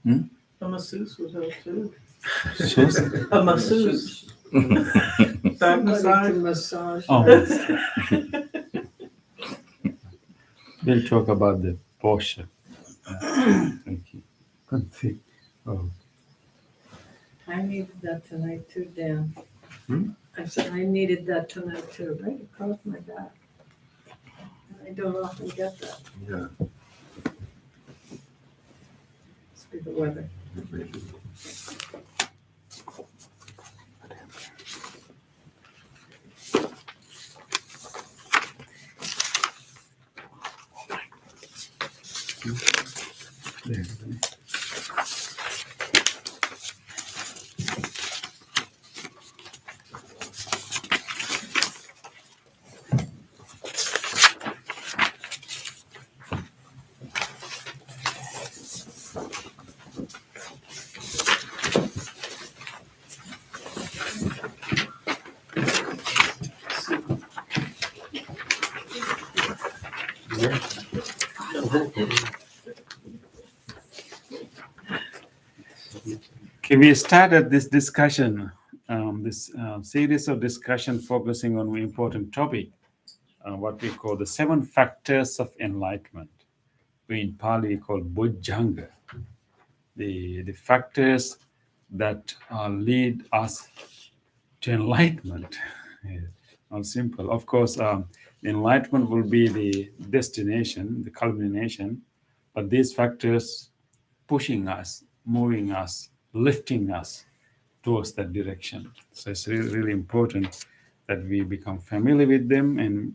Hmm? A masseuse would help too. So, A masseuse. Back Somebody massage. to massage. oh, we'll talk about the posture. Thank you. Good thing. Oh, I needed that tonight too, Dan. Hmm? I said I needed that tonight too, right across my back. I don't often get that. Yeah. Must be the weather. Maybe. there. Okay, we started this discussion, this series of discussion focusing on an important topic, what we call the 7 factors of enlightenment. We in Pali call Bojjhanga, the factors that lead us to enlightenment. Yeah, not simple. Of course, enlightenment will be the destination, the culmination, but these factors pushing us, moving us, lifting us towards that direction. So it's really, really important that we become familiar with them and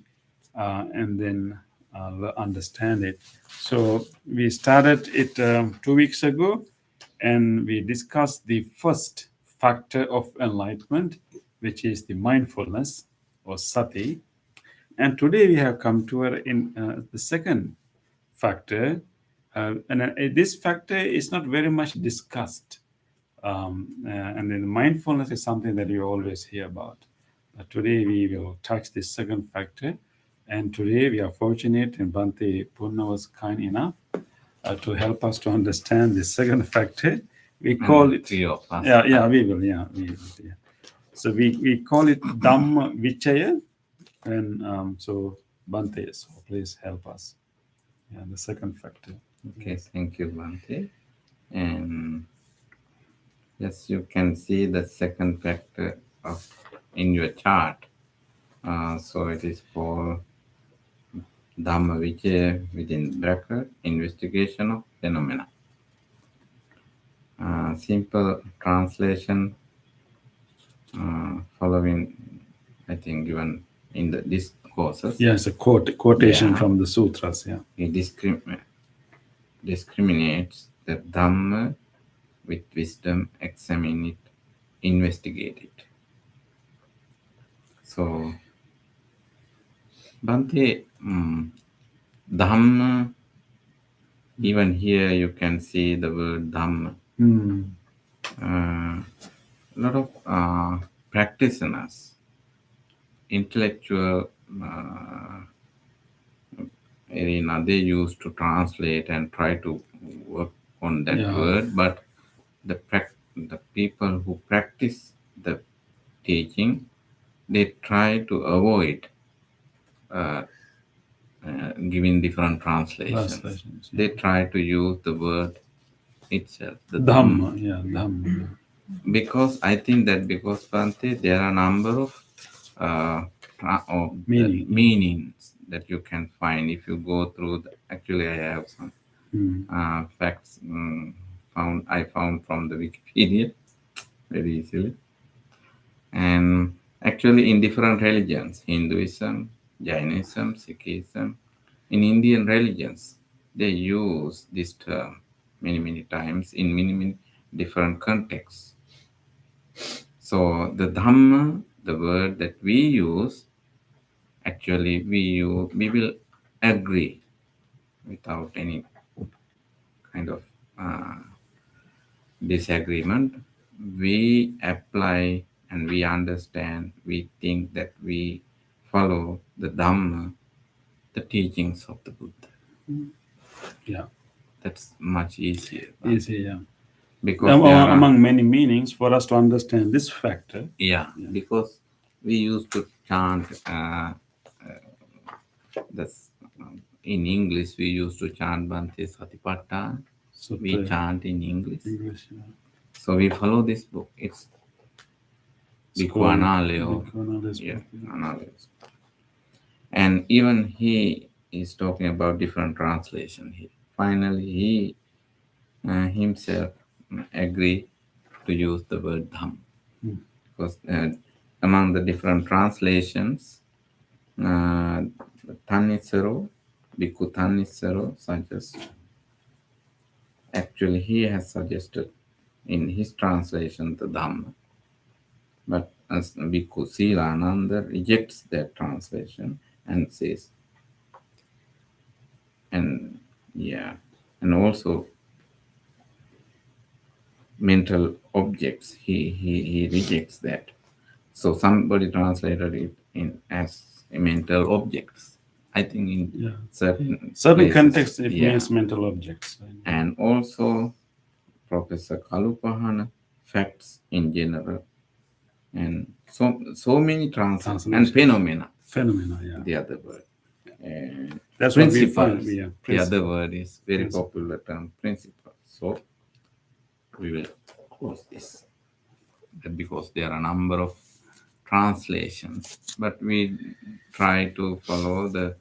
then understand it. So we started it 2 weeks ago, and we discussed the first factor of enlightenment, which is the mindfulness or sati. And today we have come to the second factor, and this factor is not very much discussed. And then mindfulness is something that you always hear about. But today we will touch the second factor. And today we are fortunate, and Bhante Purna was kind enough to help us to understand the second factor. We call it, Three of us. we will. Yeah. So we call it Dhamma Vichaya. And so Bhante, so please help us. Yeah, the second factor. Okay, thank you, Bhante. And yes, you can see the second factor in your chart. So it is called Dhamma Vicaya within bracket, investigation of phenomena. Simple translation following, I think, given in the discourses. Yeah, it's a quotation Yeah. from the sutras. Yeah. He discriminates the Dhamma with wisdom, examine it, investigate it. So, Bhante, Dhamma, even here you can see the word Dhamma. A lot of practitioners, intellectual arena, they used to translate and try to work on that Yeah. word, but the people who practice the teaching, they try to avoid giving different translations. Translations, yeah. They try to use the word itself, the Dhamma, Dhamma. yeah, Dhamma. Because I think that because Bhante, there are a number of meanings that you can find if you go through. Actually, I have some facts I found from the Wikipedia very easily. And actually, in different religions, Hinduism, Jainism, Sikhism, in Indian religions, they use this term many times in many different contexts. So the Dhamma, the word that we use, actually we will agree without any kind of disagreement. We apply and we understand, we think that we follow the Dhamma, the teachings of the Buddha. Yeah. That's much easier. Easy, yeah. Because there are, among many meanings, for us to understand this factor, yeah, because we used to chant this in English. We used to chant Bhante Satipatthana. so We chant in English. yeah. So we follow this book. It's Bhikkhu Analeo. Yeah, Analeo. And even he is talking about different translation here. Finally, he himself agreed to use the word Dham. Because among the different translations, Thanissaro, Bhikkhu Thanissaro suggests, actually he has suggested in his translation the Dhamma. But as Bhikkhu Silananda rejects that translation and says, and yeah, and also mental objects, he rejects that. So somebody translated it in as mental objects. I think in certain places, context it means mental objects. And also Professor Kalupahana, facts in general, and so many translations and phenomena. Phenomena, yeah. The other word. And That's what we principles. find. Yeah, The other word is very popular term, principle. So we will close this. Because there are a number of translations, but we try to follow the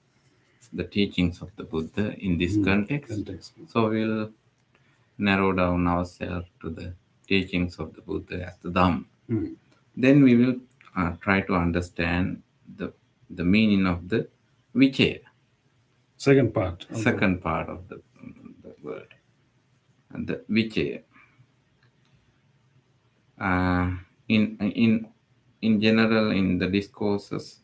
teachings of the Buddha in this context. So we'll narrow down ourselves to the teachings of the Buddha as the Dhamma. Then we will try to understand the meaning of the Vichaya. Second part of the word. And the Vichaya. In general, in the discourses,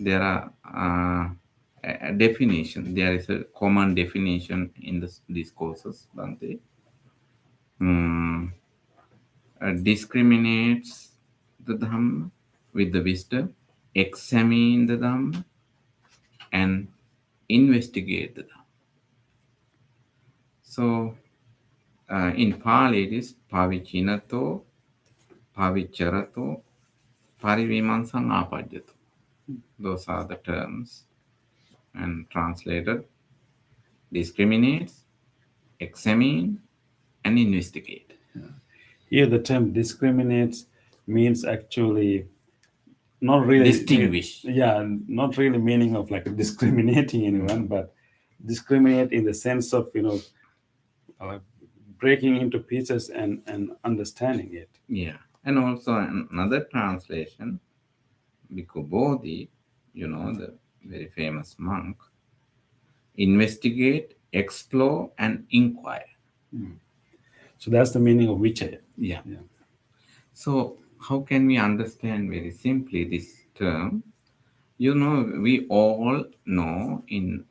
there are a definition. There is a common definition in the discourses, Bhante. Discriminates the Dhamma with the wisdom, examine the Dhamma, and investigate the Dhamma. So, in Pali it is Pavichinato, Pavicharato, Parivimansang Apajyato. Those are the terms. And translated, discriminates, examine, and investigate. Here the term discriminates means actually not really distinguish. Not really meaning of like discriminating anyone, but discriminate in the sense of breaking into pieces and understanding it. Yeah, and also another translation, Bhikkhu Bodhi, the very famous monk, investigate, explore, and inquire. So that's the meaning of Vichaya. Yeah. So how can we understand very simply this term? We all know in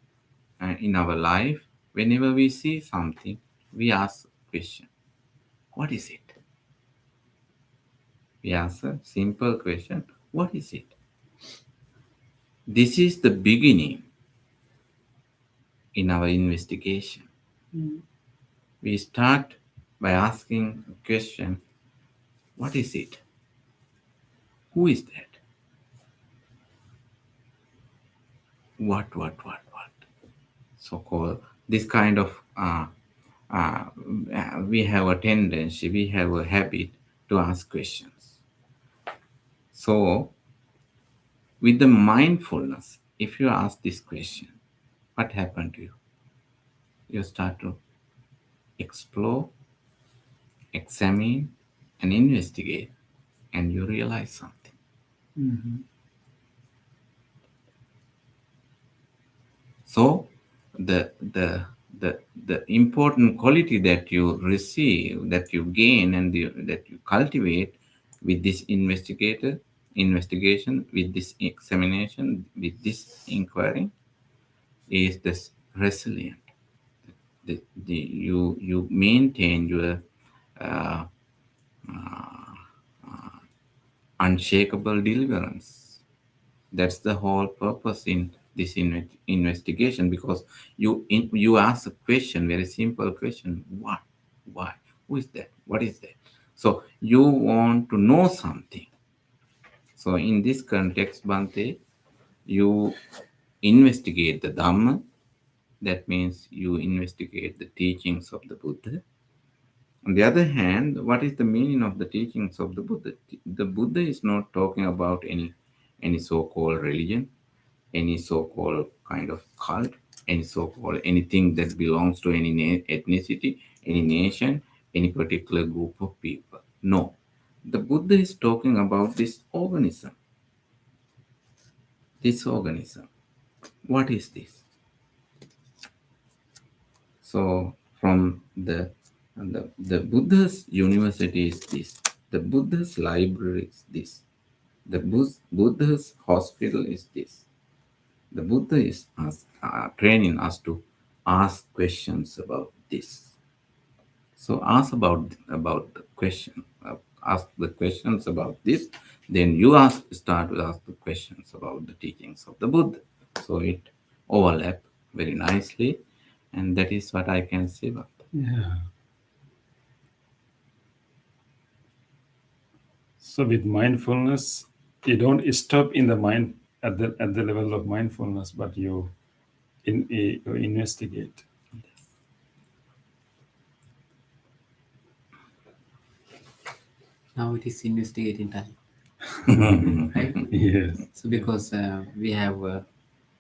our life, whenever we see something, we ask a question. What is it? We ask a simple question. What is it? This is the beginning in our investigation. We start by asking a question. What is it? Who is that? What? So-called this kind of we have a tendency, we have a habit to ask questions. So with the mindfulness, if you ask this question, what happened to you? You start to explore, examine, and investigate, and you realize something. So the the important quality that you receive, that you gain, and that you cultivate with this investigation, with this examination, with this inquiry, is this resilient. You maintain your uh, unshakable deliverance. That's the whole purpose in this investigation, because you ask a question, very simple question: what, why, who is that, what is that? So you want to know something. So in this context, Bante, you investigate the Dhamma. That means you investigate the teachings of the Buddha. On the other hand, what is the meaning of the teachings of the Buddha? The Buddha is not talking about any so-called religion, any so-called kind of cult, any so-called anything that belongs to any ethnicity, any nation, any particular group of people. No, the Buddha is talking about this organism. This organism. What is this? So from the Buddha's university is this. The Buddha's library is this. The Buddha's hospital is this. The Buddha is training us to ask questions about this. So ask about the question. Ask the questions about this. Then you start to ask the questions about the teachings of the Buddha. So it overlap very nicely, and that is what I can say about that. Yeah. So with mindfulness, you don't stop in the mind at the level of mindfulness, but you investigate. Now it is investigating time. Right? Yes. So because we have,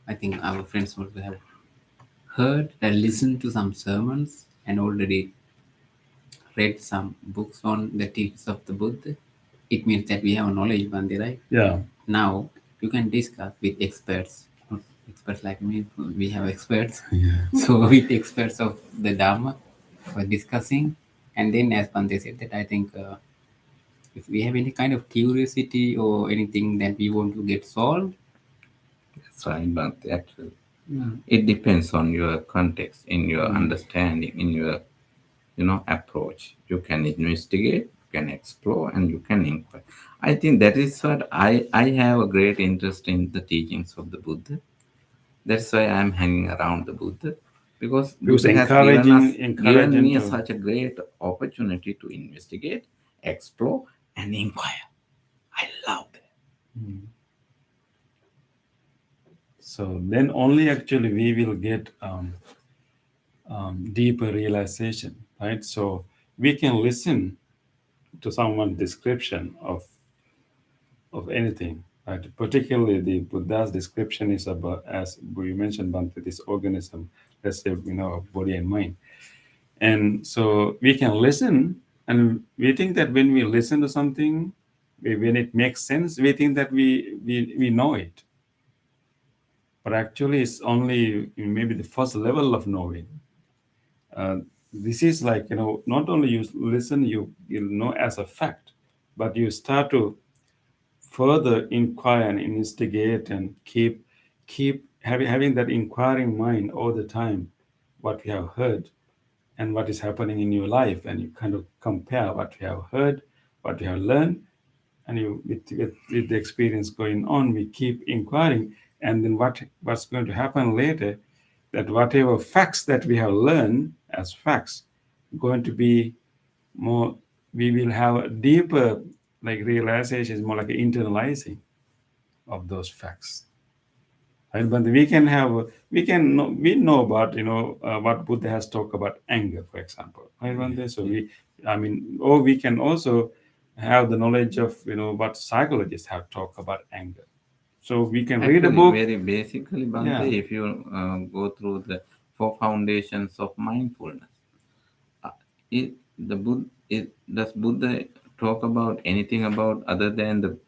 I think our friends also have heard and listened to some sermons and already read some books on the teachings of the Buddha. It means that we have knowledge, Bande, right? Yeah. Now you can discuss with experts, not experts like me. We have experts, so with experts of the Dharma for discussing, and then as Bande said that I think. If we have any kind of curiosity or anything that we want to get solved, That's right, but actually, it depends on your context, in your understanding, in your approach. You can investigate, you can explore, and you can inquire. I think that is what I have a great interest in the teachings of the Buddha. That's why I'm hanging around the Buddha, because Because Buddha has given encouraging me to such a great opportunity to investigate, explore, and inquire. I love that. So then only actually we will get deeper realization, right? So we can listen to someone's description of anything, right? Particularly the Buddha's description is about, as you mentioned, Bhante, this organism, let's say, body and mind. And so we can listen, and we think that when we listen to something, when it makes sense, we think that we know it. But actually, it's only maybe the first level of knowing. This is like, not only you listen, you know as a fact, but you start to further inquire and investigate and keep having that inquiring mind all the time, what we have heard and what is happening in your life, and you kind of compare what we have heard, what we have learned, and you with the experience going on, we keep inquiring, and then what's going to happen later, that whatever facts that we have learned as facts going to be more, we will have a deeper like realization, more like internalizing of those facts, right? But we know about what Buddha has talked about anger, for example, right, Bhante? So we can also have the knowledge of what psychologists have talked about anger. So we can read a Actually, book. very basically, Bhante, Yeah. if you go through the 4 foundations of mindfulness, does Buddha talk about anything about other than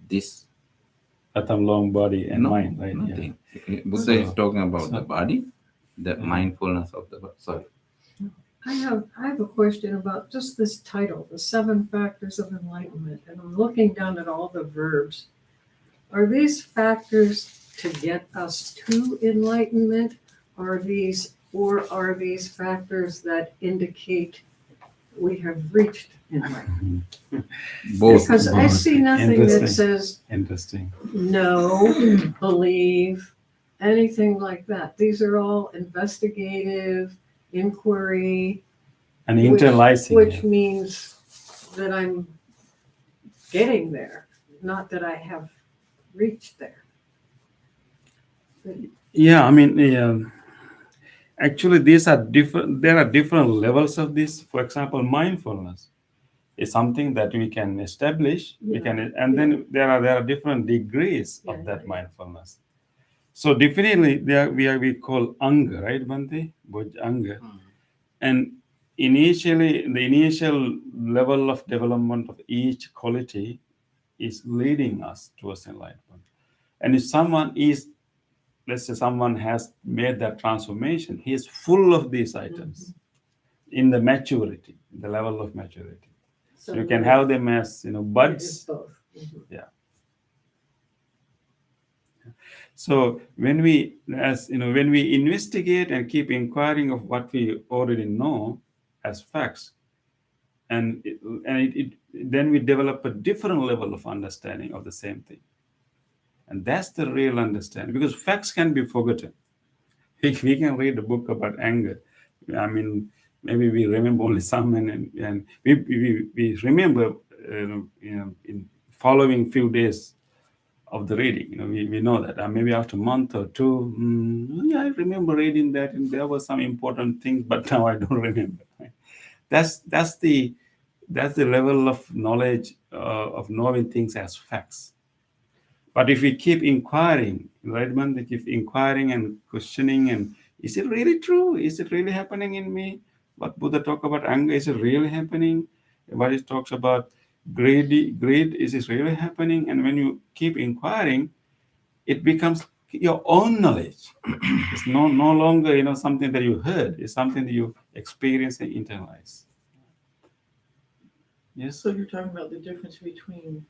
this? Atam, long body and No, mind, right? nothing. Yeah. Buddha is talking about the body, the mindfulness of the soul. I have a question about just this title, The 7 Factors of Enlightenment, and I'm looking down at all the verbs. Are these factors to get us to enlightenment? Or are these factors that indicate we have reached enlightenment? Both. Because I see nothing that Interesting. says Interesting. no, believe, anything like that. These are all investigative, inquiry, And which internalizing. means that I'm getting there, not that I have reached there. Yeah, I mean, actually, these are different. There are different levels of this. For example, mindfulness is something that we can establish. We can, and then there are different degrees of that mindfulness. So definitely, we call anga, right, Bhante? Anga, and initially, the initial level of development of each quality is leading us towards enlightenment. And if someone is, let's say someone has made that transformation, he is full of these items in the maturity, the level of maturity. So you can have them as, buds. Both. Yeah. So when we investigate and keep inquiring of what we already know as facts, and then we develop a different level of understanding of the same thing. And that's the real understanding, because facts can be forgotten. We can read a book about anger. I mean, maybe we remember only some, and we remember, in following few days of the reading. We know that maybe after a month or two, yeah, I remember reading that, and there were some important things, but now I don't remember. Right? That's the level of knowledge, of knowing things as facts. But if we keep inquiring, right, man, we keep inquiring and questioning, and is it really true? Is it really happening in me? What Buddha talk about anger, is it really happening? What he talks about greed, is it really happening? And when you keep inquiring, it becomes your own knowledge. It's no longer, something that you heard. It's something that you experience and internalize. Yes. So you're talking about the difference between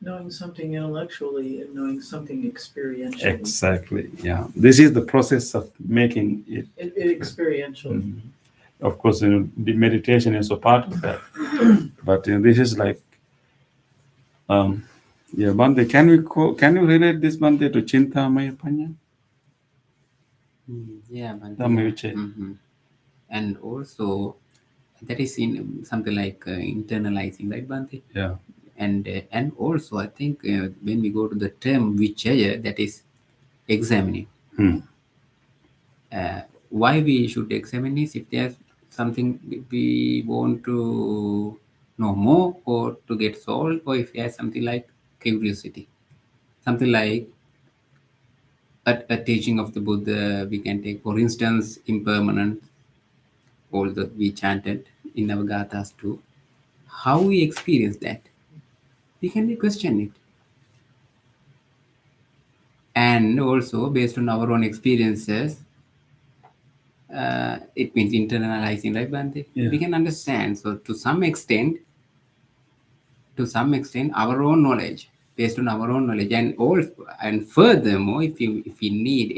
knowing something intellectually and knowing something experientially. Exactly. Yeah. This is the process of making it. Experiential. Mm-hmm. Of course, the meditation is a part of that. But this is like, yeah, Bante, can you relate this, Bante, to Chinta Maya Panya? Yeah, but Dhamma. and also that is in something like internalizing, right, Bante? Yeah. And also I think when we go to the term vichaya, that is examining. Why we should examine is if there's something we want to know more or to get solved, or if there's something like curiosity, something like a teaching of the Buddha we can take, for instance, impermanent, all that we chanted in our gathas too. How we experience that, we can question it. And also based on our own experiences, it means internalizing, right, Bhante? Yeah. We can understand. So to some extent, our own knowledge, based on our own knowledge, and furthermore, if we need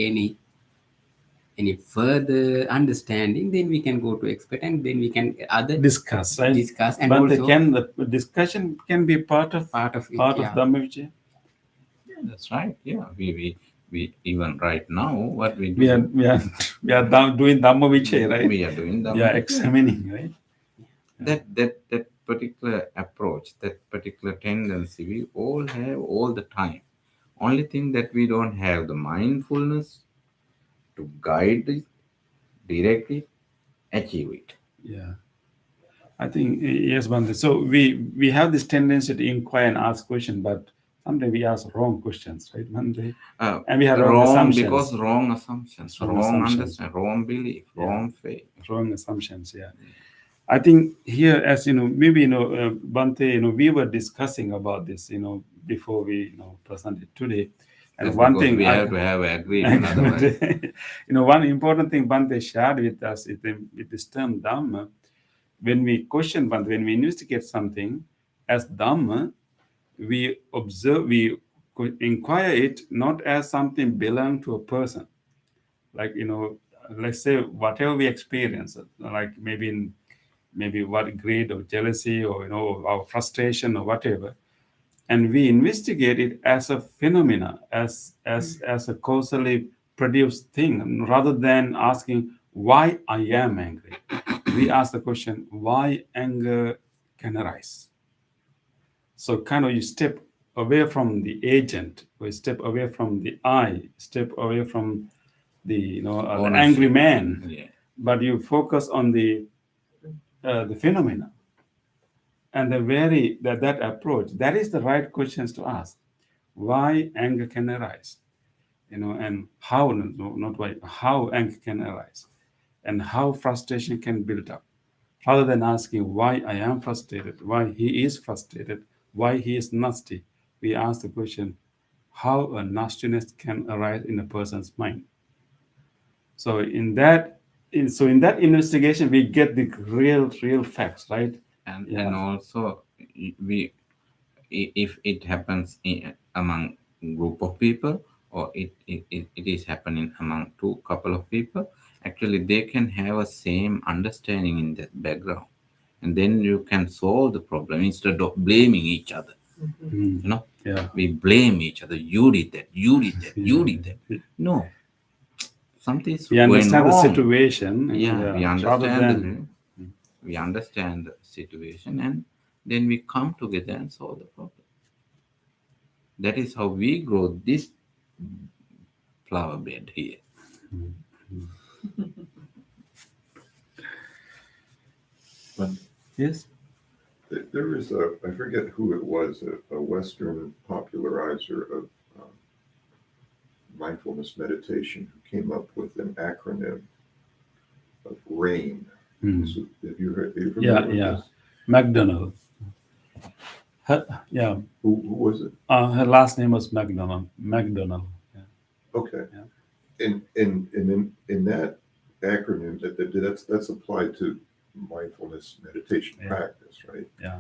any further understanding, then we can go to expert, and then we can discuss, right? Discuss, and Bante, also the discussion can be part of it, Dhamma Vichaya. Yeah, that's right. Yeah, we even right now, what we do, we are doing Dhamma Vichaya, right? We are doing Dhamma. We are examining, right? That particular approach, that particular tendency, we all have all the time. Only thing that we don't have the mindfulness to guide it, direct it, achieve it. Yeah. I think, yes, Bante. So we have this tendency to inquire and ask questions, but sometimes we ask wrong questions, right, Bante? And we have wrong assumptions. Because wrong assumptions, wrong understanding, wrong belief, wrong faith. Wrong assumptions, yeah. I think here, as maybe Bante, we were discussing about this, before we presented today. And That's one because thing we I- have to have agreement, otherwise. one important thing Bhante shared with us with this term Dhamma. When we question Bhante, when we investigate something as Dhamma, we observe, we inquire it not as something belong to a person. Like, let's say whatever we experience, like maybe what greed or jealousy or our frustration or whatever, and we investigate it as a phenomena, as a causally produced thing, rather than asking why I am angry. We ask the question, why anger can arise. So kind of you step away from the agent, or step away from the I, step away from the the angry man, Yeah. but you focus on the phenomena. And that approach, that is the right questions to ask. Why anger can arise, and how, not why, how anger can arise, and how frustration can build up, rather than asking why I am frustrated, why he is frustrated, why he is nasty. We ask the question, how a nastiness can arise in a person's mind. So in that investigation, we get the real facts, right? And also, if it happens among group of people, or it is happening among couple of people, actually they can have a same understanding in that background, and then you can solve the problem instead of blaming each other. Yeah. We blame each other. You did that. You did that. You did that. No, something's We going understand wrong. the situation. Yeah, we rather understand than we understand the situation, and then we come together and solve the problem. That is how we grow this flower bed here. But yes. there was I forget who it was, a Western popularizer of mindfulness meditation who came up with an acronym of RAIN. So have you heard? Are you familiar with this? McDonald. Yeah. Who was it? Her last name was McDonald. Yeah. Okay. Yeah. And in that acronym, that's applied to mindfulness meditation practice, right? Yeah.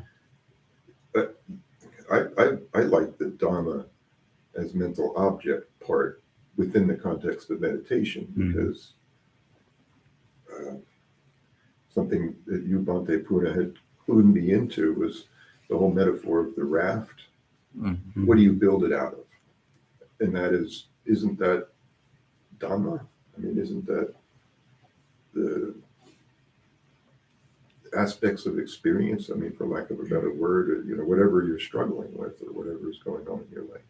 But I like the Dhamma as mental object part within the context of meditation, because something that you, Bhante Puna, had clued me into was the whole metaphor of the raft. Mm-hmm. What do you build it out of? And that isn't that Dhamma? I mean, isn't that the aspects of experience? I mean, for lack of a better word, or, whatever you're struggling with or whatever is going on in your life.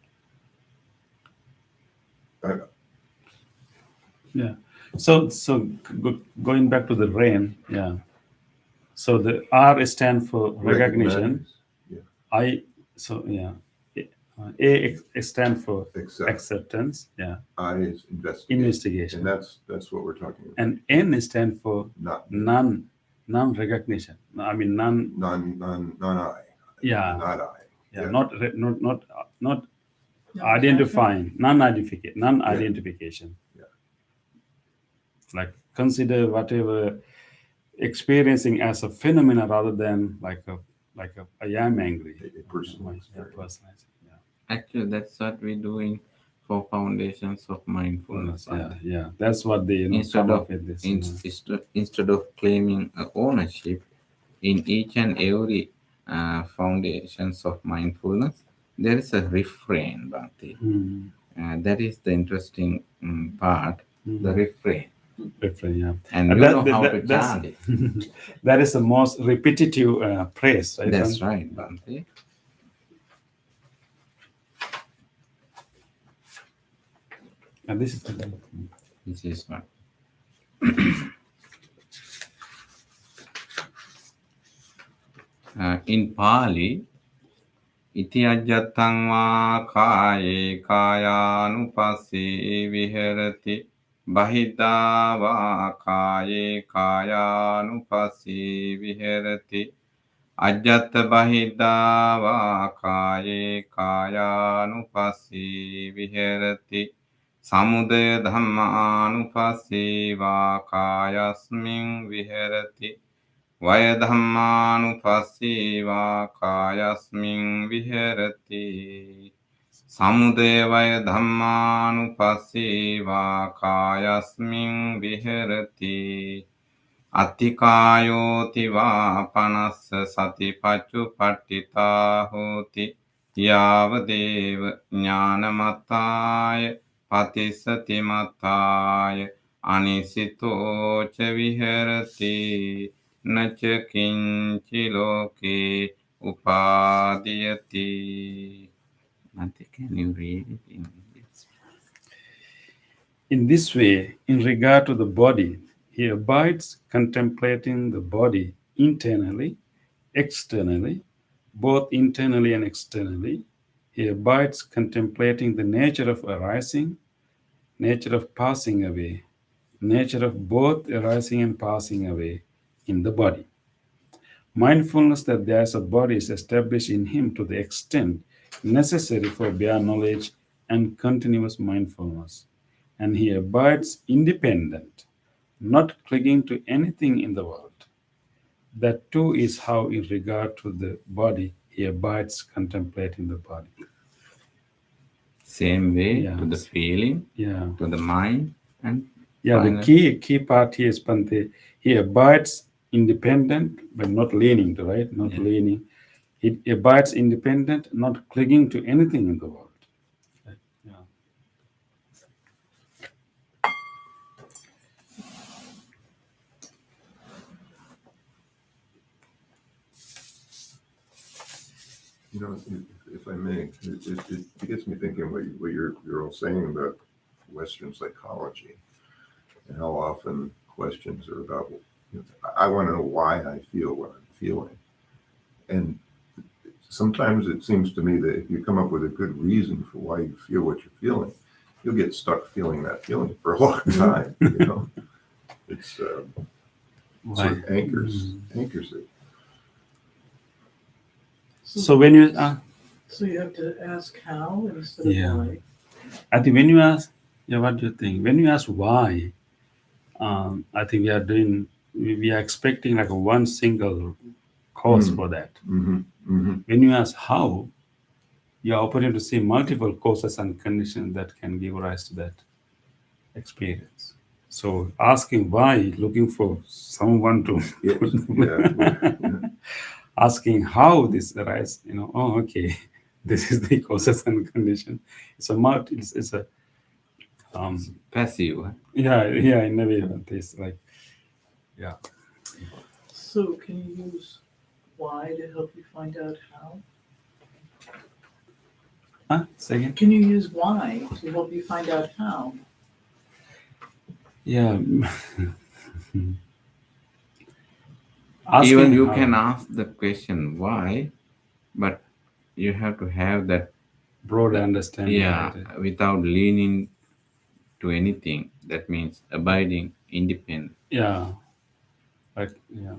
Yeah. So going back to the RAIN, yeah. So the R stands for recognition. Recognize, A stands for accept. acceptance. Yeah. I is Investigation. and that's what we're talking about. And N stands for Not non-recognition. I mean non. I. Yeah. Not I. Yeah. Yeah. Not identifying. Non-identification. Yeah. Like consider whatever experiencing as a phenomena rather than like a I am angry. A personal experience. Yeah. Actually, that's what we do in 4 foundations of mindfulness. Yeah. That's what they Instead come of up with this. instead of claiming ownership in each and every foundations of mindfulness, there is a refrain, Bhakti. That is the interesting part, the refrain. Yeah. And you know how to chant it. That is the most repetitive praise, right? That's right, Bhante. And this is one. In Pali, iti ajjatang va kāye kāyānupassī viharati bahiddhā va kāye kāyānupassī viharati Ajjata bahidha va kaye kayanupassī viherati. Samudaya dhammanupassī va kayasmin viherati. Vaya dhammanupassī va kayasmin viherati. Samudaya vaya dhammanupassī va kayasmin viherati. Attikāyoti vā panassa satipaccupaṭṭitā hoti yāvadeva ඥānamattāya patissati mattāya anisito ca viharati naca kinci loke upadiyati. Nante, can you read it in English? In this way, in regard to the body, he abides contemplating the body internally, externally, both internally and externally. He abides contemplating the nature of arising, nature of passing away, nature of both arising and passing away in the body. Mindfulness that there is a body is established in him to the extent necessary for bare knowledge and continuous mindfulness. And he abides independent, not clinging to anything in the world. That too is how, in regard to the body, he abides contemplating the body. Same way Yeah. to the feeling, Yeah. to the mind, and Yeah, final- the key part here is Pante. He abides independent, but not leaning to, right? Not Yeah. leaning. He abides independent, not clinging to anything in the world. Right? Yeah. You know, if I may, it gets me thinking what you're all saying about Western psychology and how often questions are about, I want to know why I feel what I'm feeling. And sometimes it seems to me that if you come up with a good reason for why you feel what you're feeling, you'll get stuck feeling that feeling for a long time. It's sort of anchors it. So when you, So you have to ask how instead of Yeah. why. I think when you ask, what do you think? When you ask why, I think we are expecting like one single cause for that. Mm-hmm. Mm-hmm. When you ask how, you are open to see multiple causes and conditions that can give rise to that experience. So asking why, looking for someone to Yes. Yeah. asking how this arises, okay, this is the causes and condition. It's a passive. Huh? yeah, in a way, it's like, yeah. So can you use why to help you find out how? Say again? Can you use why to help you find out how? Yeah. Even you how. can ask the question why, but you have to have that broad understanding. Right? without leaning to anything. That means abiding independent. Yeah. Like, yeah.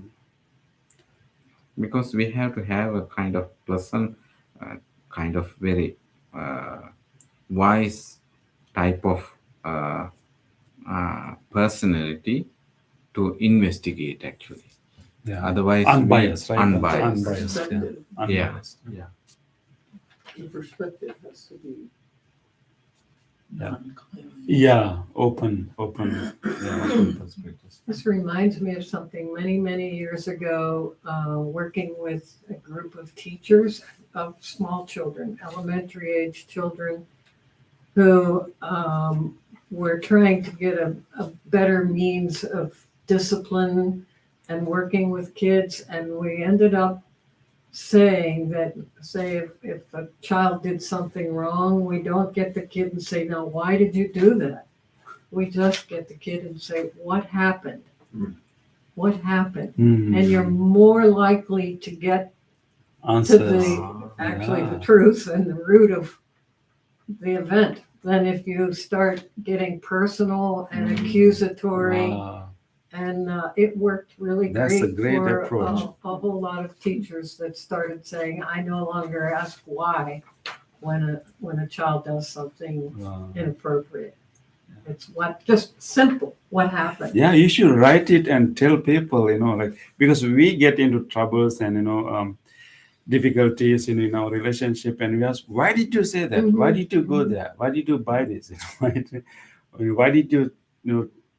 Because we have to have a kind of pleasant, kind of very wise type of personality to investigate actually. Yeah. Otherwise, unbiased, right? Unbiased. Unbiased. Yeah. Perspective. Unbiased. Yeah. The perspective has to be Yeah. non-clinging. Yeah. Open perspectives. This reminds me of something many years ago, working with a group of teachers of small children, elementary age children, who were trying to get a better means of discipline and working with kids. And we ended up saying that, if a child did something wrong, we don't get the kid and say, now, why did you do that? We just get the kid and say, what happened? What happened? And you're more likely to get Answers. to the truth and the root of the event than if you start getting personal and accusatory And it worked really That's a great for approach. a whole lot of teachers that started saying, I no longer ask why when a child does something Wow. inappropriate. It's just simple, what happened. Yeah, you should write it and tell people, like, because we get into troubles and, difficulties in our relationship, and we ask, why did you say that? Why did you go there? Why did you buy this? Right? Why did you,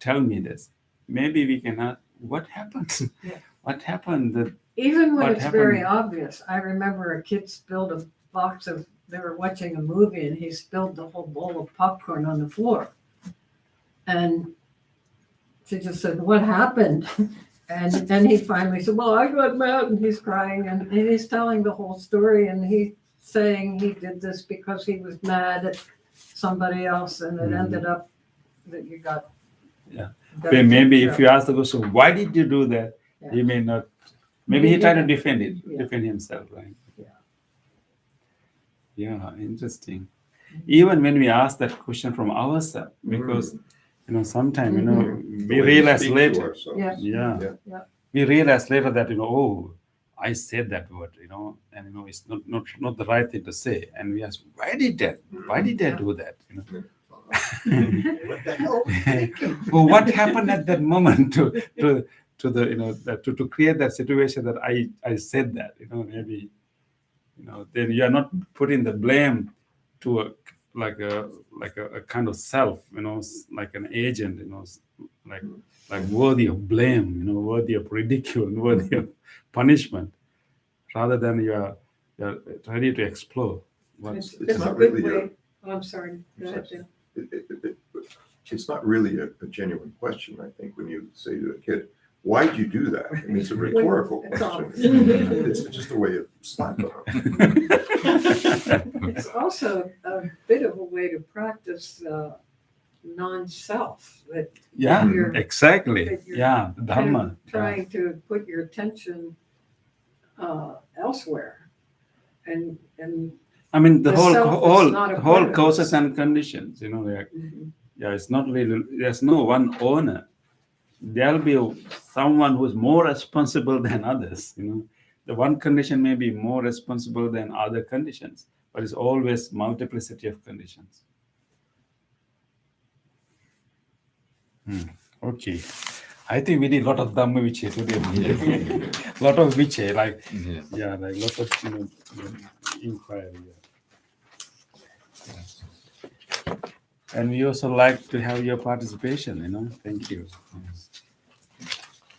tell me this? Maybe we can ask, what happened? Yeah. What happened? Even when What it's very happened? obvious. I remember a kid spilled a box of, they were watching a movie and he spilled the whole bowl of popcorn on the floor. And she just said, what happened? And then he finally said, well, I got mad, and he's crying and he's telling the whole story, and he's saying he did this because he was mad at somebody else, and it ended up that you got. Yeah. got Maybe taken if you ask the question, why did you do that? Yeah. He may not. Maybe he tried to didn't. defend himself, right? Yeah. Yeah, interesting. Even when we ask that question from ourselves, because sometimes The we way we realize speak to later. ourselves. Yeah. Yeah. We realize later that oh, I said that word, and it's not the right thing to say, and we ask, why did I do that? What the hell were you thinking? Well, what happened at that moment to the to create that situation that I said that, maybe, then you are not putting the blame to a kind of self, like an agent, like worthy of blame, worthy of ridicule, worthy of punishment, rather than you're ready to explore. It's It's a not good really way. Oh, I'm sorry. Go ahead, Jim. It's not really a genuine question, I think, when you say to a kid, why'd you do that? I mean, it's a rhetorical It's all- question. It's just a way of slapping them. It's also a bit of a way to practice non-self. That Yeah, you're- exactly. that you're Yeah, the kind Dhamma. of trying to put your attention elsewhere, and I mean, the The whole self is not a part whole of causes us. and conditions. It's not really. There's no one owner. There'll be someone who's more responsible than others. The one condition may be more responsible than other conditions, but it's always multiplicity of conditions. Okay, I think we did a lot of Dhamma Vichay today. Lot of Vichay, like lot of inquiry. And we also like to have your participation. Thank you.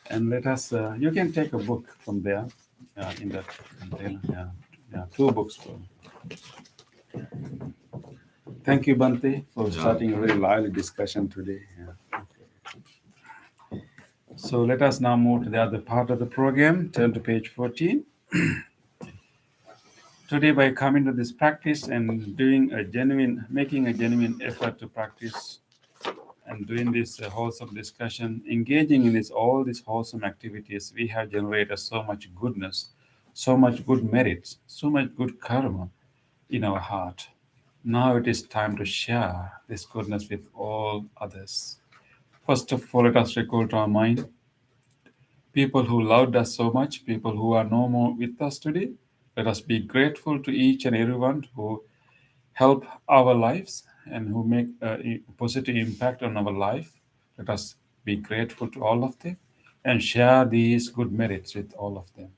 And let us. You can take a book from there in that container. Yeah, 2 books. Thank you, Bante, for starting a very lively discussion today. So let us now move to the other part of the program. Turn to page 14. Today, by coming to this practice and making a genuine effort to practice and doing this wholesome discussion, engaging in all these wholesome activities, we have generated so much goodness, so much good merits, so much good karma in our heart. Now it is time to share this goodness with all others. First of all, let us recall to our mind people who loved us so much, people who are no more with us today. Let us be grateful to each and everyone who help our lives and who make a positive impact on our life. Let us be grateful to all of them and share these good merits with all of them.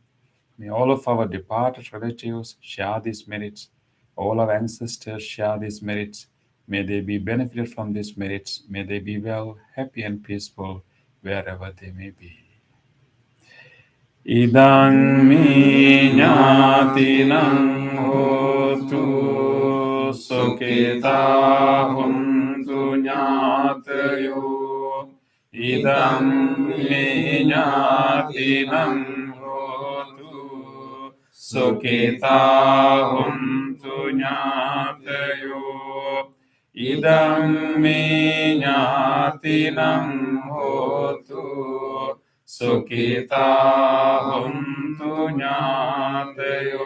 May all of our departed relatives share these merits. All our ancestors share these merits. May they be benefited from these merits. May they be well, happy, and peaceful wherever they may be. Idang mi ñātinang hotu suketa huntu ñātayo. Idang mi ñātinang hotu suketa huntu ñātayo. Idang mi ñātinang hotu Sukita huntu ñātayo.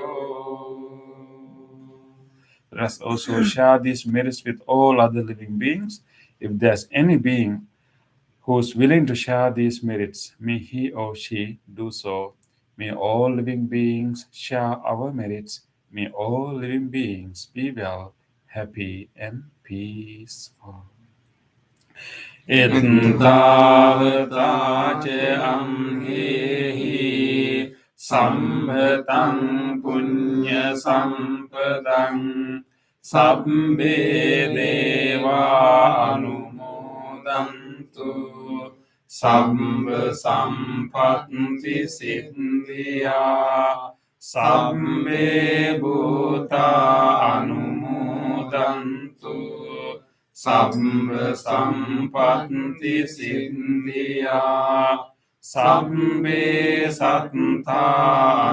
Let us also share these merits with all other living beings. If there's any being who is willing to share these merits, may he or she do so. May all living beings share our merits. May all living beings be well, happy, and peaceful. Ittavata ce amhehi sambhatang punya sampadang sabbe deva anumodantu sabba sampatti siddhya sabbe bhuta anumodantu Sabba sampatti siddhya sabbe satta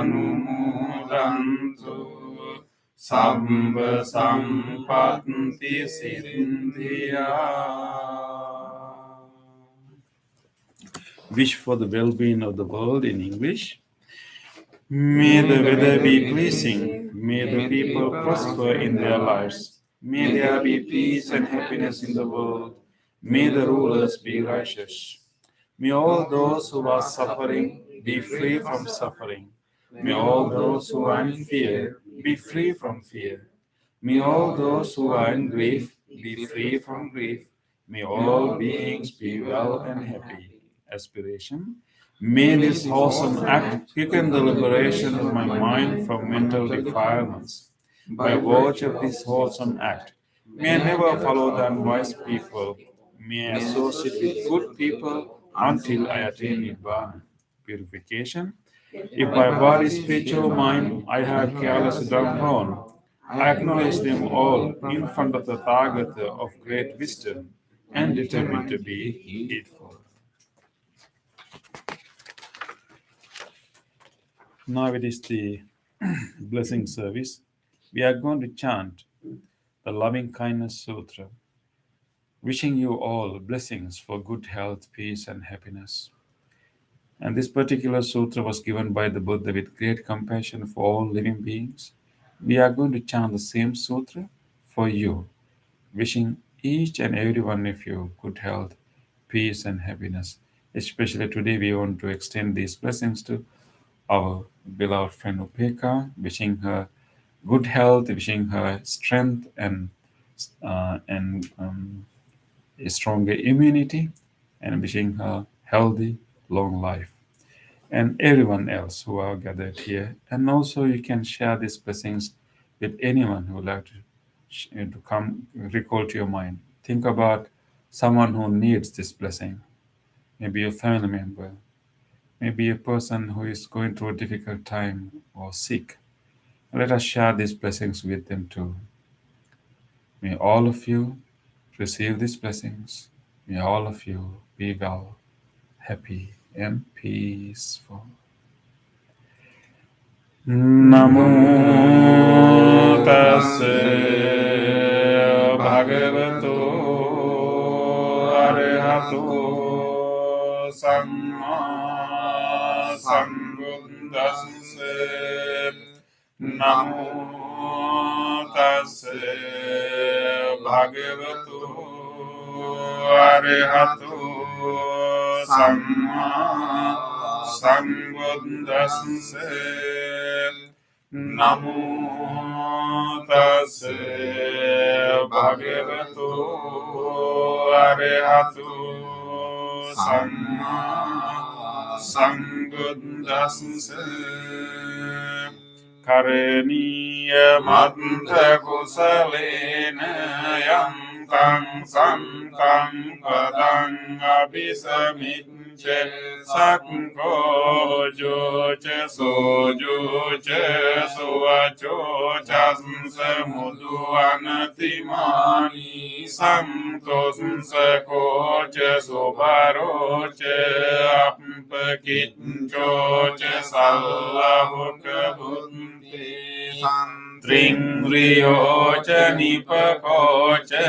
anumodantu sabba sampatti siddhya. Wish for the well-being of the world in English. May the weather be pleasing. May the people prosper in their lives. May there be peace and happiness in the world. May the rulers be righteous. May all those who are suffering be free from suffering. May all those who are in fear be free from fear. May all those who are in grief be free from grief. May all beings be well and happy. Aspiration. May this wholesome act quicken the liberation of my mind from mental defilements. By virtue of this wholesome act, may I never follow the unwise people. May I associate with good people until I attain Nibbana. Purification. If by body, spiritual mind I have carelessly done wrong, I acknowledge them all in front of the Tathagata of great wisdom and determine to be heedful. Now it is the blessing service. We are going to chant the Loving Kindness Sutra, wishing you all blessings for good health, peace, and happiness. And this particular sutra was given by the Buddha with great compassion for all living beings. We are going to chant the same sutra for you, wishing each and every one of you good health, peace, and happiness. Especially today, we want to extend these blessings to our beloved friend Upeka, wishing her good health, wishing her strength and a stronger immunity, and wishing her healthy, long life. And everyone else who are gathered here. And also, you can share these blessings with anyone who would like to come recall to your mind. Think about someone who needs this blessing. Maybe a family member, maybe a person who is going through a difficult time or sick. Let us share these blessings with them too. May all of you receive these blessings. May all of you be well, happy, and peaceful. Namo tassa bhagavato arahato samma sambuddhassa. Namo tassa bhagavato arahato samma sambuddhassa. Namo tassa bhagavato arahato samma sambuddhassa. Karaniya manta kusalena yam tang santang padang abhisamicce sakko joce sojoce suvaco chasnsa muduanatimani santos sakoce subaroce ampakiccoce sallahuka bunti Tring rioce nipakoce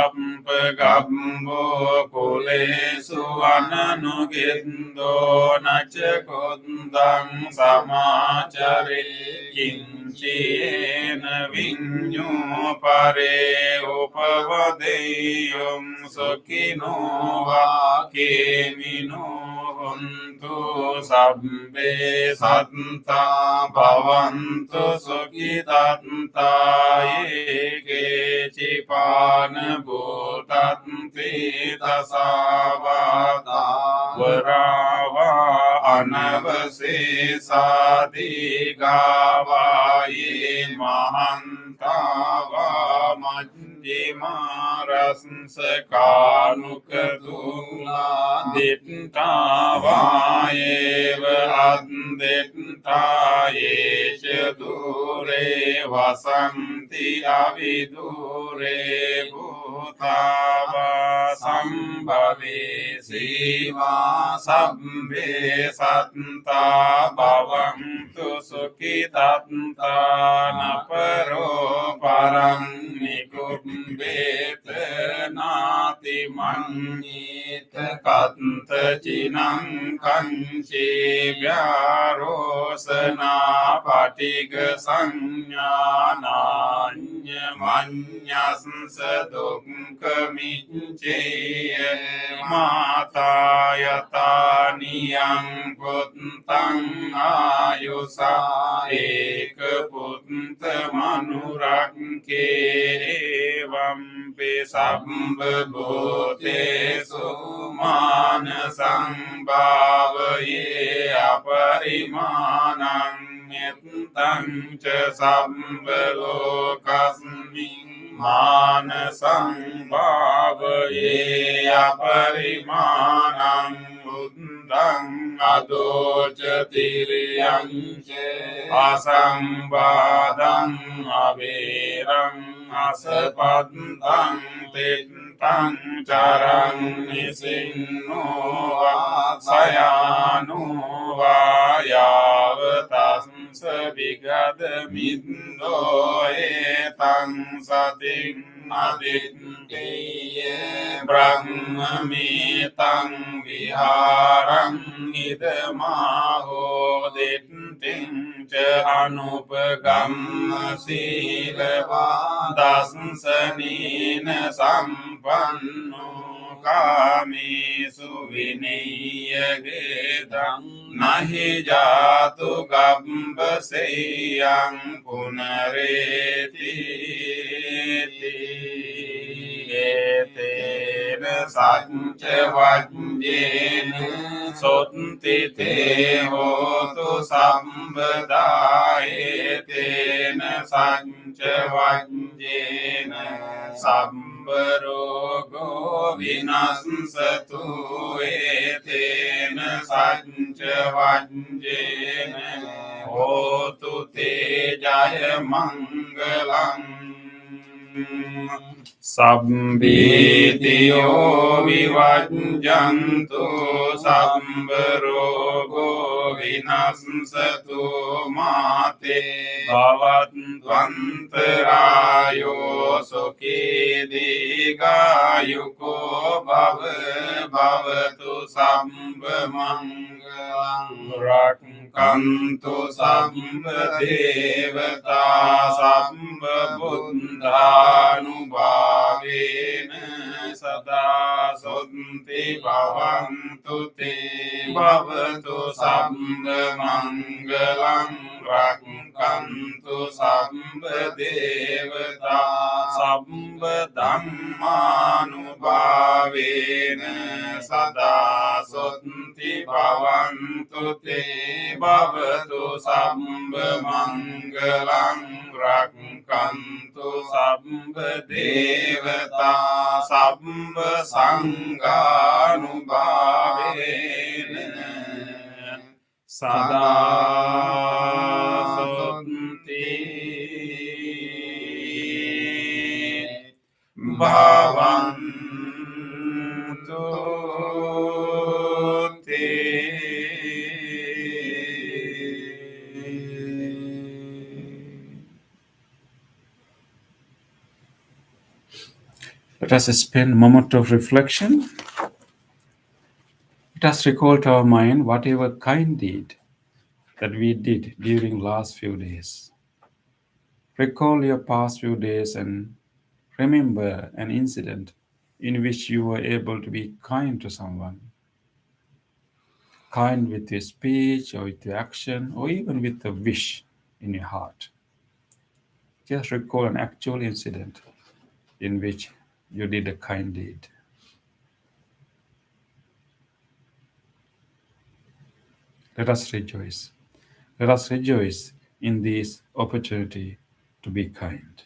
ampagambo kule suananugindo nace kondang samacare kinciena vinyo pare උපවදෙය්‍යොම් සුඛිනෝ වාකේමිනෝ හොන්තු සබ්බේ සත්තා භවන්තු සුඛිතත්තා ඒකේචිපාන භූතත්ති තසාවාතා වරාවා අනවසේසාදිගාවායේ මහන්තාවා මජ්ජිමාරස්සකානුකතුලා දිට්ඨාවායේව අද්දිට්ඨායේච දුරේ වසන්ති අවිදුරේ භූතාවා සම්භවේ සීවා සම්බේ සත්තා භවන්තු සුඛිතත්තා නපරෝ පරං නිකුම්බේත නාති මඤ්ඤේත කත්ත චිනං කංචේ ව්‍යාරෝසනා පටිග සංඥානාඤ්ඤ මඤ්ඤස්ස දුක්ඛමිච්ඡේය මාතා යතානියං පුත්තං ආයුසා ඒක පුත්ත මනුරක්ඛේ වම්පි සම්බ භූතේසු මාන සංභාවයේ අපරිමාණං මෙත්තං ච සම්බ ලෝකස්මින් මාන සංභාවයේ අපරිමාණං බුද්ධං අදෝච තිරියං ච අසංබාධං අවේරං අසපත්තං තිත්තං චරං නිසින්නෝ වාසයානෝ වායාවතස්ස විගද මිද්දෝ ඒතං සතින් අදිත්තේය බ්‍රහ්මමේතං විහාරං ඉදමාහෝ දිට්ඨිං ච අනුපගම්ම සීලවා දස්සනීන සම්පන්නෝ කාමේසු විනීයගේදං නහි ජාතු ගබ්බසෙයං පුනරේති ඒතේන සච්ච වජ්ජේන සොත්ති තේ හෝතු සම්බදා ඒතේන සච්ච වජ්ජේන සම්බ රෝගෝ විනස්සතු ඒතේන සච්ච වජ්ජේන හෝතු තේ ජය මංගලං සබ්බීතියෝ විවජ්ජන්තු සම්බ රෝගෝ විනස්සතු මාතේ භවත්වන්තරායෝ සුඛී දීඝායුකෝ භව භවතු සම්බ මංගලං රක්ඛන්තු සම්බ දේවතා සම්බ බුද්ධානුභාවේන සදා සොන්ති භවන්තු තේ භවතු සම්බ මංගලං රක්ඛන්තු සම්බ දේවතා සම්බ ධම්මානුභාවේන සදා සොන්ති භවන්තු තේ භවතු සම්බ මංගලං රක්ඛන්තු සම්බ දේවතා සම්බ සංඝානුභාවේන සදා සොන්ති භවන්තු Let us spend a moment of reflection. Let us recall to our mind whatever kind deed that we did during last few days. Recall your past few days and Remember an incident in which you were able to be kind to someone. Kind with your speech or with your action or even with a wish in your heart. Just recall an actual incident in which you did a kind deed. Let us rejoice. Let us rejoice in this opportunity to be kind.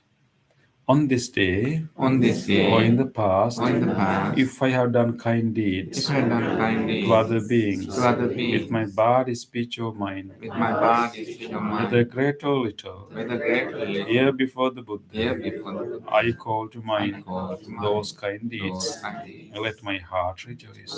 On this day, On this day, or in the past, or in the past, if I have done kind deeds if I have done kind to deeds other beings, to other beings, with my body, speech, or mind, with my body, speech, or mind, whether great or little, whether great or little, here before the Buddha, here before the Buddha, I call to mind call to mind those kind those deeds, kind deeds. and let my heart rejoice.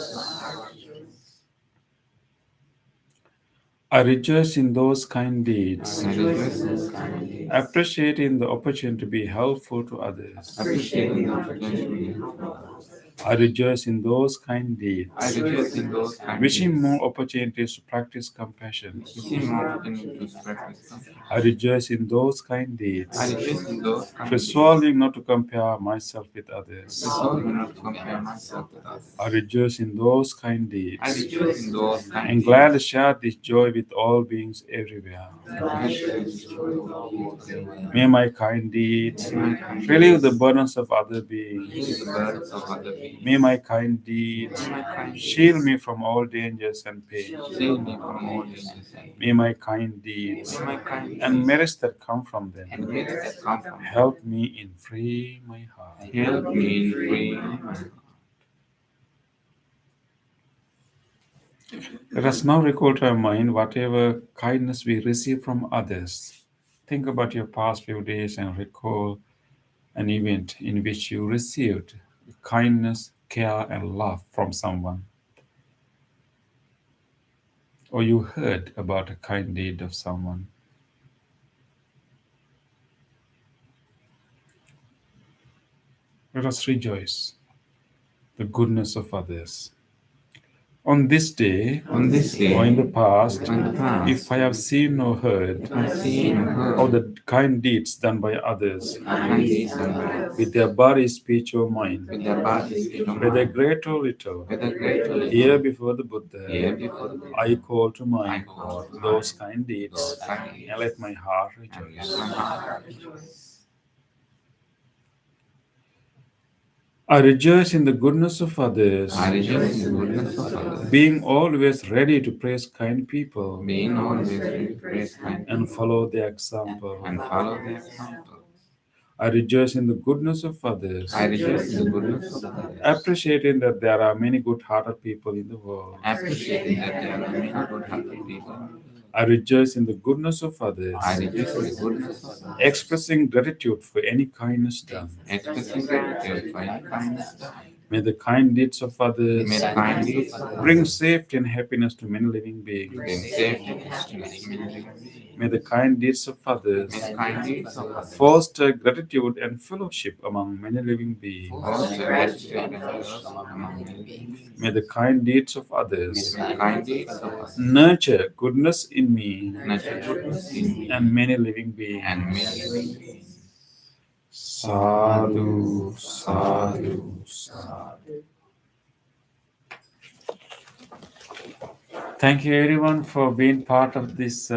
I rejoice in those kind deeds, I rejoice in those kind deeds, appreciating the opportunity to be helpful to others. appreciating the opportunity to help others. I rejoice in those kind deeds, I rejoice in those kind wishing deeds, more opportunities to practice compassion. wishing more opportunities to practice compassion. I rejoice in those kind I deeds, rejoice in those kind deeds, resolving not to compare myself with others. resolving not to compare myself with others. I rejoice in those kind I deeds, rejoice in those kind and deeds, glad to share this joy with all beings everywhere. May my kind deeds relieve the burdens of other beings. May my kind deeds shield me from all dangers and pain. Shield me from all dangers and May my kind deeds and merits that come from them merits that come from help me in free my heart. help me in freeing my heart. Let us now recall to our mind whatever kindness we receive from others. Think about your past few days and recall an event in which you received kindness, care, and love from someone. Or you heard about a kind deed of someone. Let us rejoice the goodness of others. On this day, On this day, or in the past, or in the past, if I have seen or heard I've seen or heard of the kind deeds done by others kind deeds done by others, with their body, speech, or mind, with their body, speech, or whether mind, great or little, whether great or little, here before the Buddha, here before the Buddha, I call to I mind call to those mind kind deeds, those kind deeds, and let my heart and rejoice. let my heart rejoice. I rejoice in the goodness of others, I rejoice in the goodness of others, being always ready to praise kind people being always ready to praise kind and people follow their example. and follow their example. I rejoice in the goodness of others, I rejoice in the goodness of others, appreciating that there are many good-hearted people in the world. appreciating that there are many good-hearted people. I rejoice in the goodness of others, I rejoice in the goodness of others, expressing gratitude for any kindness done. expressing gratitude for any kindness done. May the kind deeds of others May the kind deeds of others bring safety and happiness to many living beings. bring safety and happiness to many living beings. May the kind deeds of others May the kind deeds of others foster gratitude and fellowship among many living beings. foster gratitude and fellowship among many living beings. May the kind deeds of May others the kind deeds of others nurture goodness in me nurture goodness in me and many living beings. and many living beings. Sadhu, sadhu, sadhu. Thank you everyone for being part of this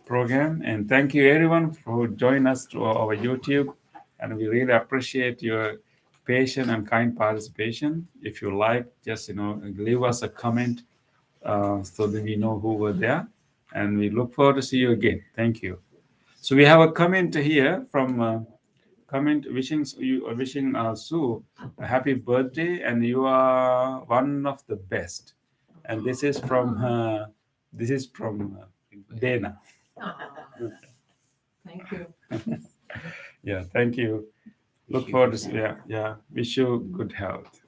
program, and thank you everyone for joining us through our YouTube, and we really appreciate your patient and kind participation. If you like, just leave us a comment so that we know who were there, and we look forward to see you again. Thank you. So we have a comment here from wishing Sue a happy birthday, and you are one of the best. And this is from Dana. Thank you. Yeah, thank you. Look forward to wish you good health.